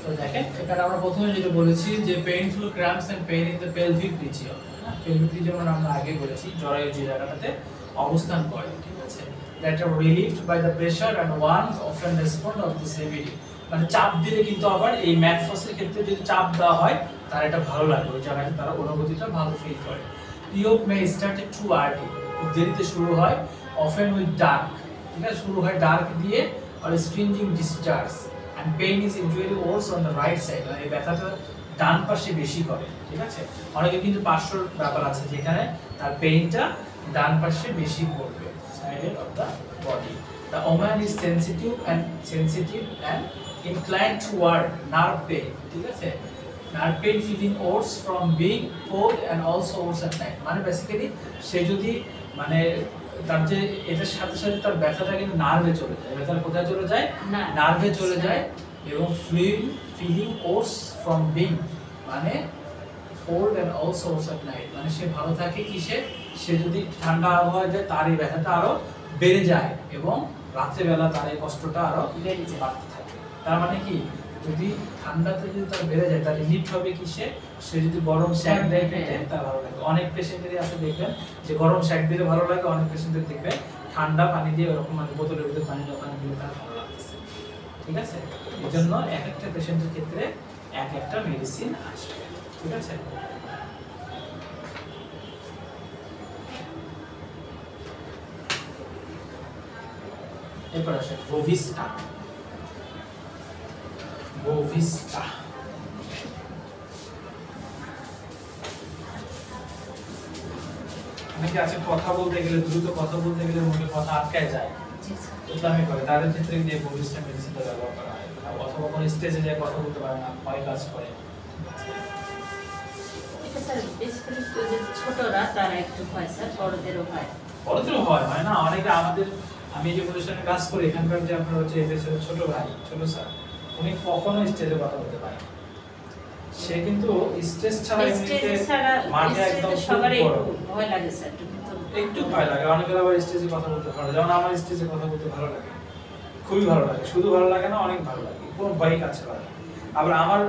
তো দেখেন এখানে আমরা প্রথমে যেটা বলেছি যে painful cramps and pain in the pelvic region, pelvic region আমরা আগে বলেছি জরায়ু যে জায়গাটাতে অবস্থান করে, ঠিক আছে, that are relieved by the pressure and one often respond of the severity, মানে চাপ দিলে কিন্তু আবার এই ম্যাকফসের ক্ষেত্রে যদি চাপ দেওয়া হয় তার এটা ভালো লাগে, ওই জায়গাটা তারা অনুভূতিটা ভালো ফিল করে। পিওপ মে স্টার্টেড টু আর্লি, খুব দেরিতে শুরু হয়, অফেন উইথ ডার্ক, ঠিক আছে, শুরু হয় ডার্ক দিয়ে আর স্ট্রিঞ্জিং discharge and pain is usually worse on the right side, মানে এই ব্যথাটা ডান পাশে বেশি করে, ঠিক আছে, অনেকে কিন্তু পার্শ্বর ব্যাপার আছে যেখানে তার পেইনটা ডান পাশে বেশি করবে, side of the body. The woman is sensitive and inclined toward nerve pain, ঠিক আছে, nerve pain feeling worse from being cold and also worse at night, মানে বেসিক্যালি সে যদি মানে তার যে এটার সাথে সাথে তার ব্যথাটা কিন্তু নার্ভে চলে যায়, ব্যথাটা কোথায় চলে যায়, নার্ভে চলে যায়, এবং ফিলিং ওর্স ফ্রম বিং মানে cold and also worse at night, মানে সে ভালো থাকে কিসে, সে যদি ঠান্ডা আবহাওয়া যায় তার এই ব্যথাটা আরো বেড়ে যায় এবং রাত্রেবেলা তার এই কষ্টটা আরো বাড়তে থাকে। তার মানে কি, যদি ঠান্ডাতে যদি তার বেড়ে যায় তার রিলিফ হবে কিসে, সে যদি গরম শ্যাক দেয় পেটে তার ভালো লাগে। অনেক পেশেন্টেরই আছে দেখবেন যে গরম শ্যাক দিলে ভালো লাগে, অনেক পেশেন্টের দেখবেন ঠান্ডা পানি দিয়ে ওরকম মানে বোতলের ভিতরে পানি ওখানে দিয়ে তার ভালো লাগতেছে, ঠিক আছে। এই জন্য এক একটা পেশেন্টের ক্ষেত্রে এক একটা মেডিসিন আসবে, ঠিক আছে। এরপর আসে বোভিস্টা। বোভিস্টা অনেকে আছে কথা বলতে গেলে, দ্রুত কথা বলতে গেলে মুখে কথা আটকায় যায়, ইসলামে করে, তাদের ক্ষেত্রে যে বোভিস্টা মেডিসিনটা ব্যবহার করা হয়, অথবা কোনো স্টেজে যায় কথা বলতে পারে না, ভয় কাজ করে। এটা স্যার বেসিক্যালি ছোটরা তারা একটু হয় স্যার, বড়দেরও হয়। বড়দেরও হয় না, অনেকে আমাদের, আমি যে প্রতিষ্ঠানে কাজ করি এখানকার যে আপনার হচ্ছে এফএসএর ছোট ভাই, ছোট স্যার, উনি কখনো স্টেজে কথা বলতে পারে না, সে কিন্তু স্টেজ ছাড়া এমনিতে মাঠে একদম সবারই ভয় লাগে স্যার, একটু ভয় লাগে, অনেকের আবার স্টেজে কথা বলতে ভালো, যেমন আমার স্টেজে কথা বলতে ভালো লাগে, খুবই ভালো লাগে, শুধু ভালো লাগে না অনেক ভালো লাগে, কোনো ভয় কাজ করে না। আবার আমার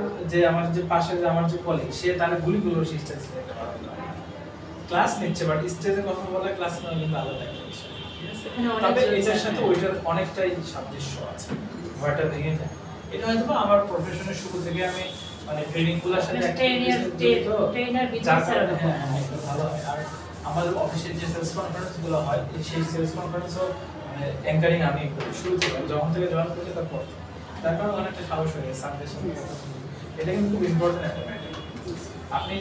যে পাশে যে আমার যে কলিগ, সে তার গুলিগুলো স্টেজে যেতে পারে না, ক্লাস নিচ্ছে বাট স্টেজে কথা বলা ক্লাস নেওয়া কিন্তু আলাদা একটা বিষয়, ঠিক আছে। তবে এটার সাথে ওইটার অনেকটাই সাদৃশ্য আছে, ভয়টা ভেঙে যায়। এটা হয়তো আমার প্রফেশনের শুরু থেকে আমি মানে ট্রেনিং গুলোর সাথে ট্রেনার বিজনেস স্যার ভালো হয়। আর আমাদের অফিসের যে সেলস কনফারেন্স গুলো হয়, সেই সেলস কনফারেন্সও মানে অ্যাঙ্কারিং আমি করি শুরু থেকে, যখন থেকে জয়েন করেছি তারপর, তার কারণে অনেকটা সাহস হয়ে গেছে সামনের সাথে কথা বলতে। এটা কিন্তু খুব ইম্পর্টেন্ট একটা ম্যাটার। আপনি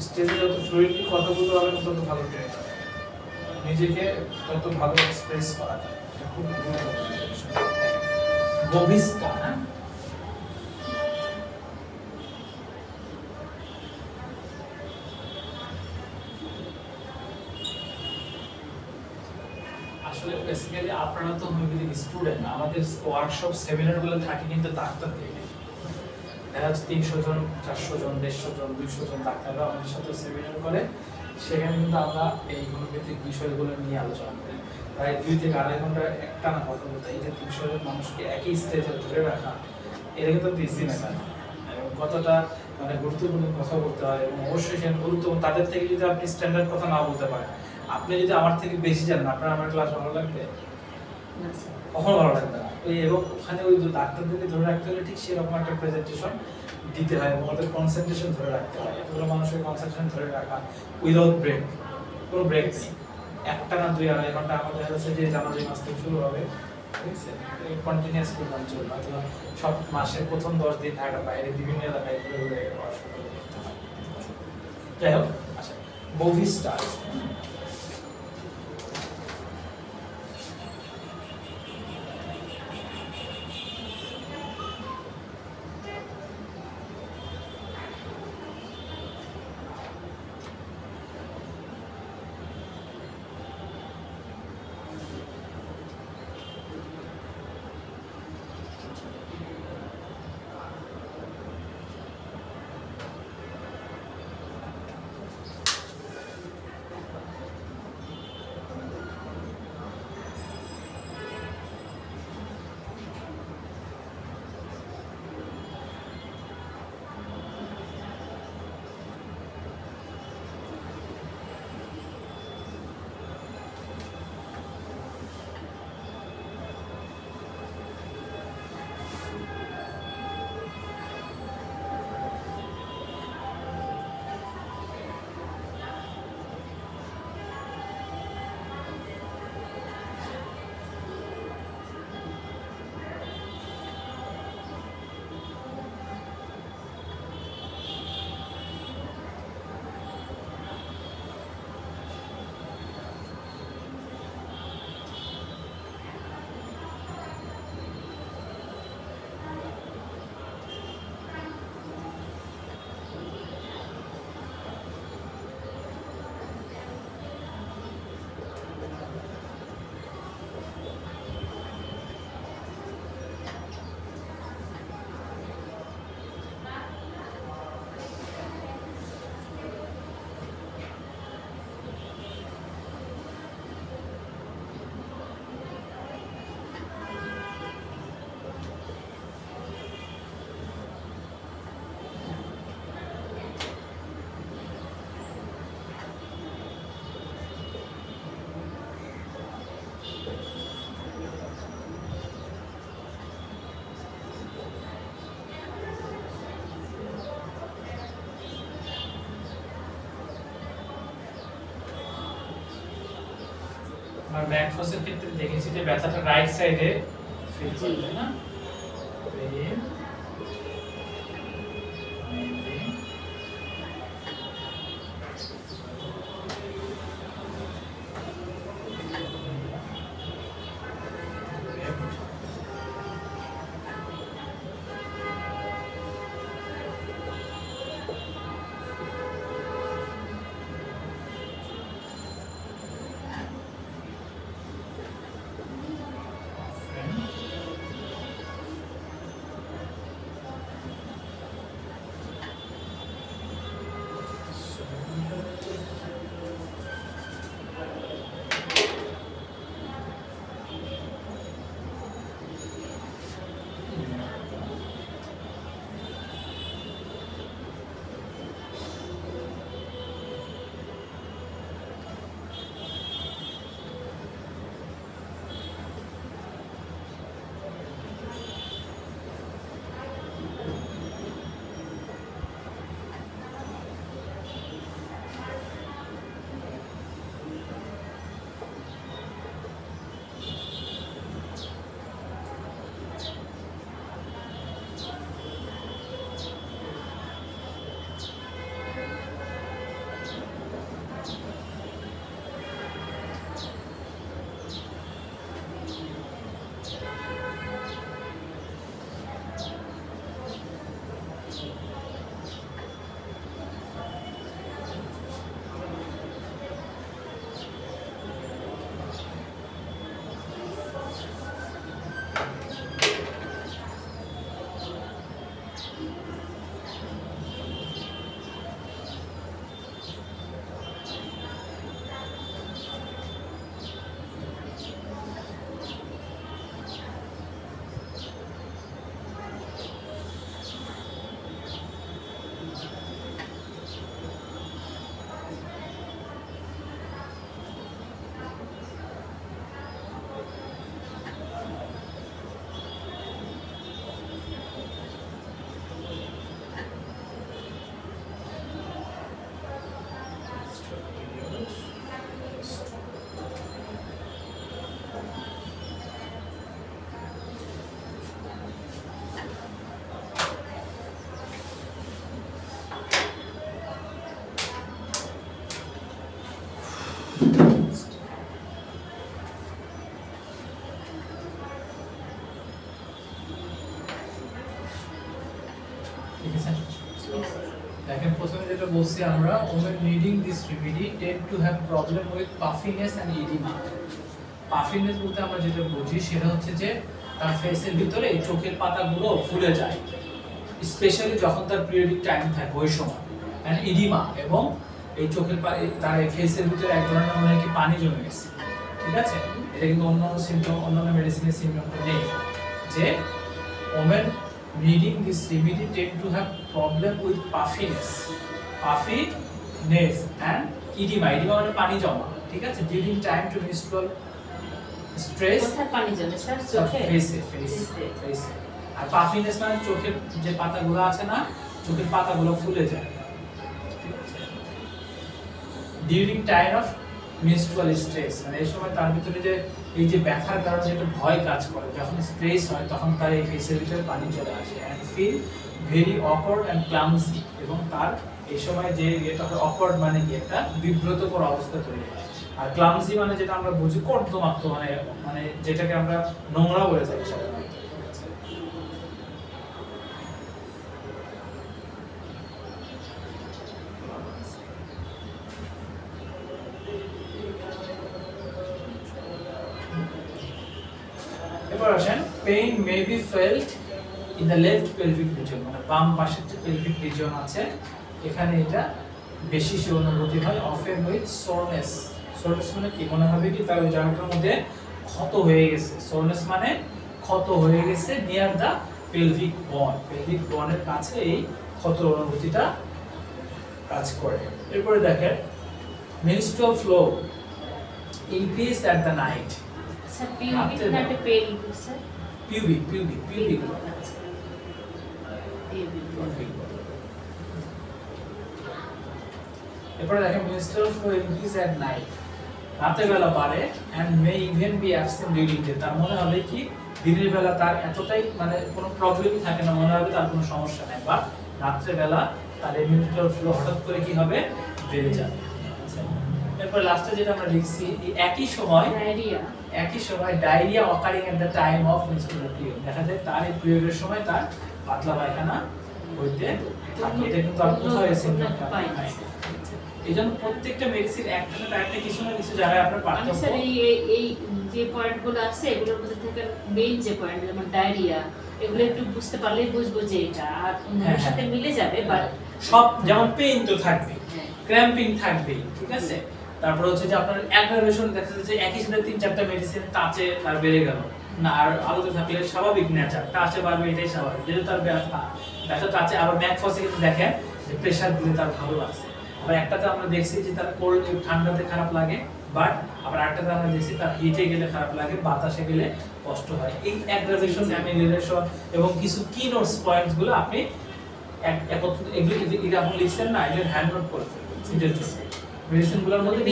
স্টেজে যত ফ্লুয়েন্টলি কথা বলতে পারবেন তত ভালো ট্রেন হবে, নিজেকে তত ভালো এক্সপ্রেস করা যায়, এটা খুব গুরুত্বপূর্ণ বিষয়। বোভিস্টা, আসলে বেসিক্যালি আপনারা তো হোমিওপ্যাথিক স্টুডেন্ট, আমাদের ওয়ার্কশপ সেমিনারগুলো থাকে কিন্তু ডাক্তার থেকে, দেখা যাচ্ছে 300 জন 400 জন 150 জন 200 জন ডাক্তাররা আমাদের সাথে সেমিনার করে, সেখানে কিন্তু আমরা এই হোমিওপ্যাথিক বিষয়গুলো নিয়ে আলোচনা করি, প্রায় 2 থেকে 2.5 ঘন্টা একটানা কথা বলতে। এই যে 300 জন মানুষকে একই স্টেজে ধরে রাখা, এটা কিন্তু ইজি ব্যাপার, কতটা মানে গুরুত্বপূর্ণ কথা বলতে হয়, এবং অবশ্যই সেটা গুরুত্বপূর্ণ। তাদের থেকে যদি আপনি স্ট্যান্ডার্ড কথা না বলতে পারেন, আপনি যদি আমার থেকে বেশি জানেন, আপনার আমার ক্লাস ভালো লাগবে কখনো ভালো লাগবে না। এবং ওখানে ওই ডাক্তারদেরকে ধরে রাখতে হলে ঠিক সেরকম একটা প্রেজেন্টেশন দিতে হয়, এবং ওদের কনসেন্ট্রেশন ধরে রাখতে হয়, এতগুলো মানুষের কনসেন্ট্রেশন ধরে রাখা উইদাউট ব্রেক, কোনো ব্রেক নেই, একটানা 2-2.5 ঘন্টা আমাদের দেখা যাচ্ছে যে জানুয়ারি মাস থেকে শুরু হবে, ঠিক আছে, কন্টিনিউয়াস প্রোগ্রাম চলবে, অথবা সব মাসের প্রথম 10 দিন ঢাকার বাইরে বিভিন্ন এলাকায় ঘুরে ঘুরে পড়াশোনা করতে হয়। যাই হোক, আচ্ছা, বোভিস্টা আমরা ব্যাক ফোর্সের ক্ষেত্রে দেখেছি যে ব্যথাটা রাইট সাইডে ফিল করে, তাই না? পেইন মেবি ঠিক আছে। দেখেন প্রথমে যেটা বলছি আমরা, women needing this remedy tend to have problem with puffiness and edema. Puffiness বলতে আমরা যেটা বুঝি সেটা হচ্ছে যে তার ফেসের ভিতরে এই চোখের পাতাগুলো ফুলে যায়, স্পেশালি যখন তার পিরিয়ডিক টাইম থাকে ওই সময়, এন্ড ইডিমা, এবং এই চোখের তার ফেসের ভিতরে এক ধরনের মনে হয় কি পানি জমে গেছে। ঠিক আছে, এটা কিন্তু অন্যান্য সিমটম, অন্যান্য মেডিসিনের সিমটম নেই। যে women needing this remedy tend to have problem with puffiness and edema মানে পানি জমা। ঠিক আছে, during time to menstrual stress, কোথায় পানি জমে স্যার? চোখে? ফেসে। আর পাফিনেস মানে চোখের যে পাতাগুলো আছে না, চোখের পাতাগুলো ফুলে যায়। ঠিক আছে, during time of menstrual stress, মানে এই সময় তার ভিতরে যে এই যে ব্যথার কারণে একটা ভয় কাজ করে, যখন স্ট্রেস হয় তখন তার এই ফেসের ভিতরে পানি চলে আসে, and feel very awkward and clumsy, এবং তার এই সময় যে এটা অকওয়ার্ড মানে কি একটা বিব্রতকর অবস্থা তৈরি হয়। আর ক্লামসি মানে যেটা আমরা বুঝি কর্দমাক্ত, মানে যেটাকে আমরা নোংরা বলে থাকি সাধারণত। এবার আসেন, pain may be felt in the left pelvic reason, মানে বাম পাশের যে পেলভিক রিজন আছে এখানে এটা বেশি সে অনুভূতি হয়। অফেন উইথ সোরনেস, সোরনেস মানে কি, মনে হবে কি তার ওই জায়গাটার মধ্যে ক্ষত হয়ে গেছে। সোরনেস মানে ক্ষত হয়ে গেছে নিয়ার দা পেলভিক বন, পেলভিক বনের কাছে এই ক্ষতর অনুভূতিটা কাজ করে। এরপরে দেখেন, menstrual flow increase at the night, sir pubic না পেলভিক স্যার? pubic আচ্ছা, পিউবিক। এরপরে দেখেন menstrual flow increase at night, রাতের বেলা বাড়ে and may even be absent during day, তার মনে হবে কি দিনের বেলা তার এতটাই মানে কোনো প্রবলেমই থাকে না, মনে হবে তার কোনো সমস্যা নাই, বা রাত্রে বেলা তার ইমিউনিটি ফ্লো হঠাৎ করে কি হবে বেড়ে যাবে। এরপর লাস্টে যেটা আমরা লিখছি একই সময় diarrhoea occurring at the time of menstrual period, দেখা যায় তার এই পিরিয়ডের সময় তার পাতলা পায়খানা হইতে থাকে। এটা কিন্তু আর কোথাও এই সিম্পটমটা পাই না। এইজন্য প্রত্যেকটা মেডিসিন একটা না একটা কিছু না কিছু জায়গায় আপনার আমি পার্থক্য। স্যার এই যে পয়েন্টগুলো আছে এগুলোর মধ্যে থেকে মেইন যে পয়েন্ট যেমন ডায়রিয়া এগুলো একটু বুঝতে পারলেই বুঝবো যে এটা আর অন্যের সাথে মিলে যাবে, বাট সব যেমন পেইন তো থাকবে, হ্যাঁ। ক্র্যাম্পিং থাকবে, ঠিক আছে। তারপর হচ্ছে যে আপনার অ্যাগ্রাভেশন দেখা যাচ্ছে একই সাথে 3-4টা মেডিসিন টাচে তার বেড়ে গেল না, আর আলোতে থাকলে স্বাভাবিক নেচার টাচে বাড়বে, এটাই স্বাভাবিক। যেহেতু তার ব্যথা টাচে, আবার ম্যাকফসে কিন্তু দেখেন যে প্রেসার দিলে তার ভালো লাগছে, আবার একটাতে আমরা দেখছি যে তার কোল্ড ঠান্ডাতে খারাপ লাগে, বাট আবার একটাতে আমরা দেখছি তার হিটে গেলে খারাপ লাগে, বাতাসে গেলে কষ্ট হয়। এই অ্যাগ্রাভেশন অ্যামিলেশন এবং কিছু কি নোটস পয়েন্টস গুলো আপনি একত্র এগুলো আপনি লিখছেন না, এগুলো হ্যান্ড নোট করে ফেলবেন। মেডিসিনগুলোর মধ্যে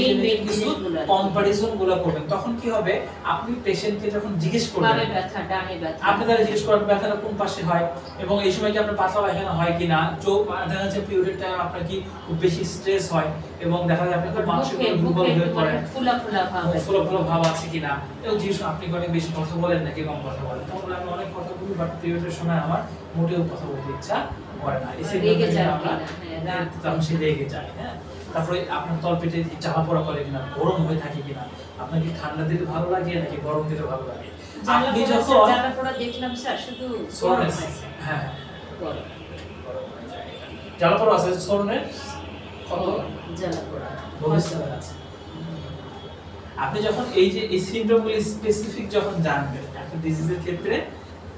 কিছু কম্পারিজন গুলো করবেন, তখন কি হবে আপনি পেশেন্টকে যখন জিজ্ঞেস করবেন বামে ব্যথা ডানে ব্যথা আপনি তারা জিজ্ঞেস করবেন ব্যথাটা কোন পাশে হয় এবং এই সময় কি আপনার পাতলা পায়খানা হয় কিনা, চোখ দেখা যাচ্ছে পিরিয়ডের টাইম আপনার কি খুব বেশি স্ট্রেস হয় এবং দেখা যায় আপনি খুব মানসিক দুর্বল হয়ে পড়েন, ফুলা ভাব আছে কিনা, এবং জিজ্ঞেস আপনি অনেক বেশি কথা বলেন নাকি কম কথা বলেন, তখন আমি অনেক কথা বলি বাট পিরিয়ডের সময় আমার মোটেও কথা বলতে ইচ্ছা করে না, এসে তখন সে রেগে যায়। হ্যাঁ, তারপরে আপনার তলপেটে চাপা পড়া করে কিনা, গরম হয়ে থাকে কিনা, আপনার কি ঠান্ডা দিলে ভালো লাগে নাকি গরম দিলে ভালো লাগে, আপনি যখন জ্বালা পোড়া দেখলাম স্যার শুধু সোরনেস, হ্যাঁ জ্বালা পোড়া আছে, সোরনেস কত জ্বালা পোড়া ভবিষ্যতে আছে। আপনি যখন এই যে এই সিম্পটমগুলি স্পেসিফিক যখন জানবেন একটা ডিজিজের ক্ষেত্রে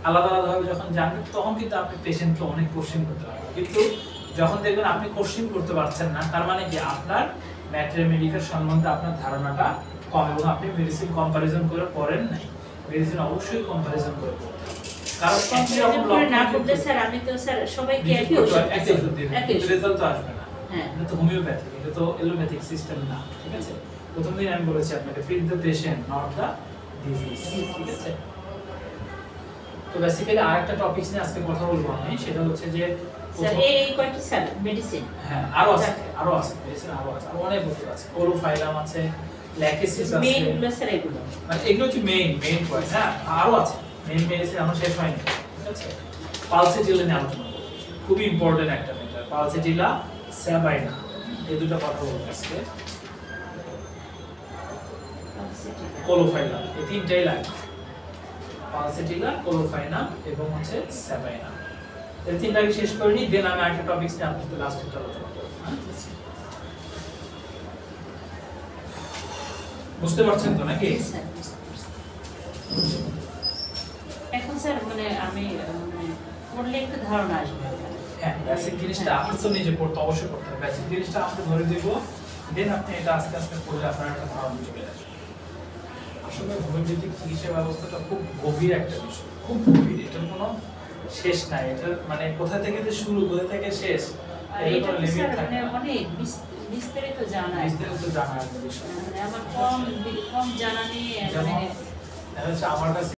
আলাদা আলাদাভাবে যখন জানবেন, তখন কিন্তু আপনি পেশেন্টকে অনেক কোশ্চেন করতে পারবেন। কিন্তু যখন দেখবেন আপনি কোশ্চেন করতে পারছেন না, তার মানে কি আপনার ম্যাটেরিয়াল মেডিকেল সম্বন্ধে আপনার ধারণাটা কম এবং আপনি মেডিসিন কম্পারিজন করে পড়েন নাই। মেডিসিন অবশ্যই কম্পারিজন করে পড়তে হবে, কারণ একই রকম লক্ষণ না করলে স্যার আমি তো স্যার সবাইকে একই ওষুধ দিই, একই রেজাল্ট তো আসবে না। হ্যাঁ, এটা তো হোমিওপ্যাথি, এটা তো এলোপ্যাথিক সিস্টেম না, ঠিক আছে। প্রথম দিন আমি বলেছি আপনাকে fit the patient not the disease, ঠিক আছে। তো বেসিক্যালি আরেকটা টপিকস নিয়ে আজকে কথা বলবো আমি, সেটা হচ্ছে যে স্যার এই কয়টি স্যার মেডিসিন, হ্যাঁ আরো আছে মেডিসিন আরো আছে, আরো অনেক বস্তু আছে, কোলোফাইলাম আছে, ল্যাকেসিস আছে, মেইন গুলো স্যার এগুলো মানে এগুলো হচ্ছে মেইন পয়েন্ট। হ্যাঁ আরো আছে মেইন মেডিসিন, আমরা শেষ হয়নি, ঠিক আছে। পালসেটিলা নিয়ে আলোচনা করব, খুবই ইম্পর্টেন্ট একটা ম্যাটার, পালসেটিলা স্যাবাইনা, এই দুটো কথা বলবো আজকে। কোলোফাইলাম, এই তিনটাই লাগবে, পালসেটিলা, কোলোফাইলাম এবং হচ্ছে স্যাবাইনা, এই তিনটাকে শেষ করে নিই, দেন আমি আরেকটা টপিকস নিয়ে আপনাদের লাস্ট একটা আলোচনা করব। বুঝতে পারছেন তো নাকি? এখন স্যার মানে আমি পড়লে একটু ধারণা আসবে। হ্যাঁ, বেসিক জিনিসটা আপনি তো নিজে পড়তে অবশ্যই পড়তে হবে, বেসিক জিনিসটা আপনি ধরে দেব, দেন আপনি এটা আস্তে আস্তে পড়লে আপনার একটা ধারণা চলে আসবে। আসলে হোমিওপ্যাথিক চিকিৎসা ব্যবস্থাটা খুব গভীর একটা বিষয়, খুব গভীর, এটার কোনো শেষ নাই, এটা মানে কোথা থেকে যে শুরু কোথা থেকে শেষ এর কোনো লিমিট থাকে না, অনেক বিস্তারিত জানা বিষয়। মানে আমার কম জানা নেই, মানে আমার কাছে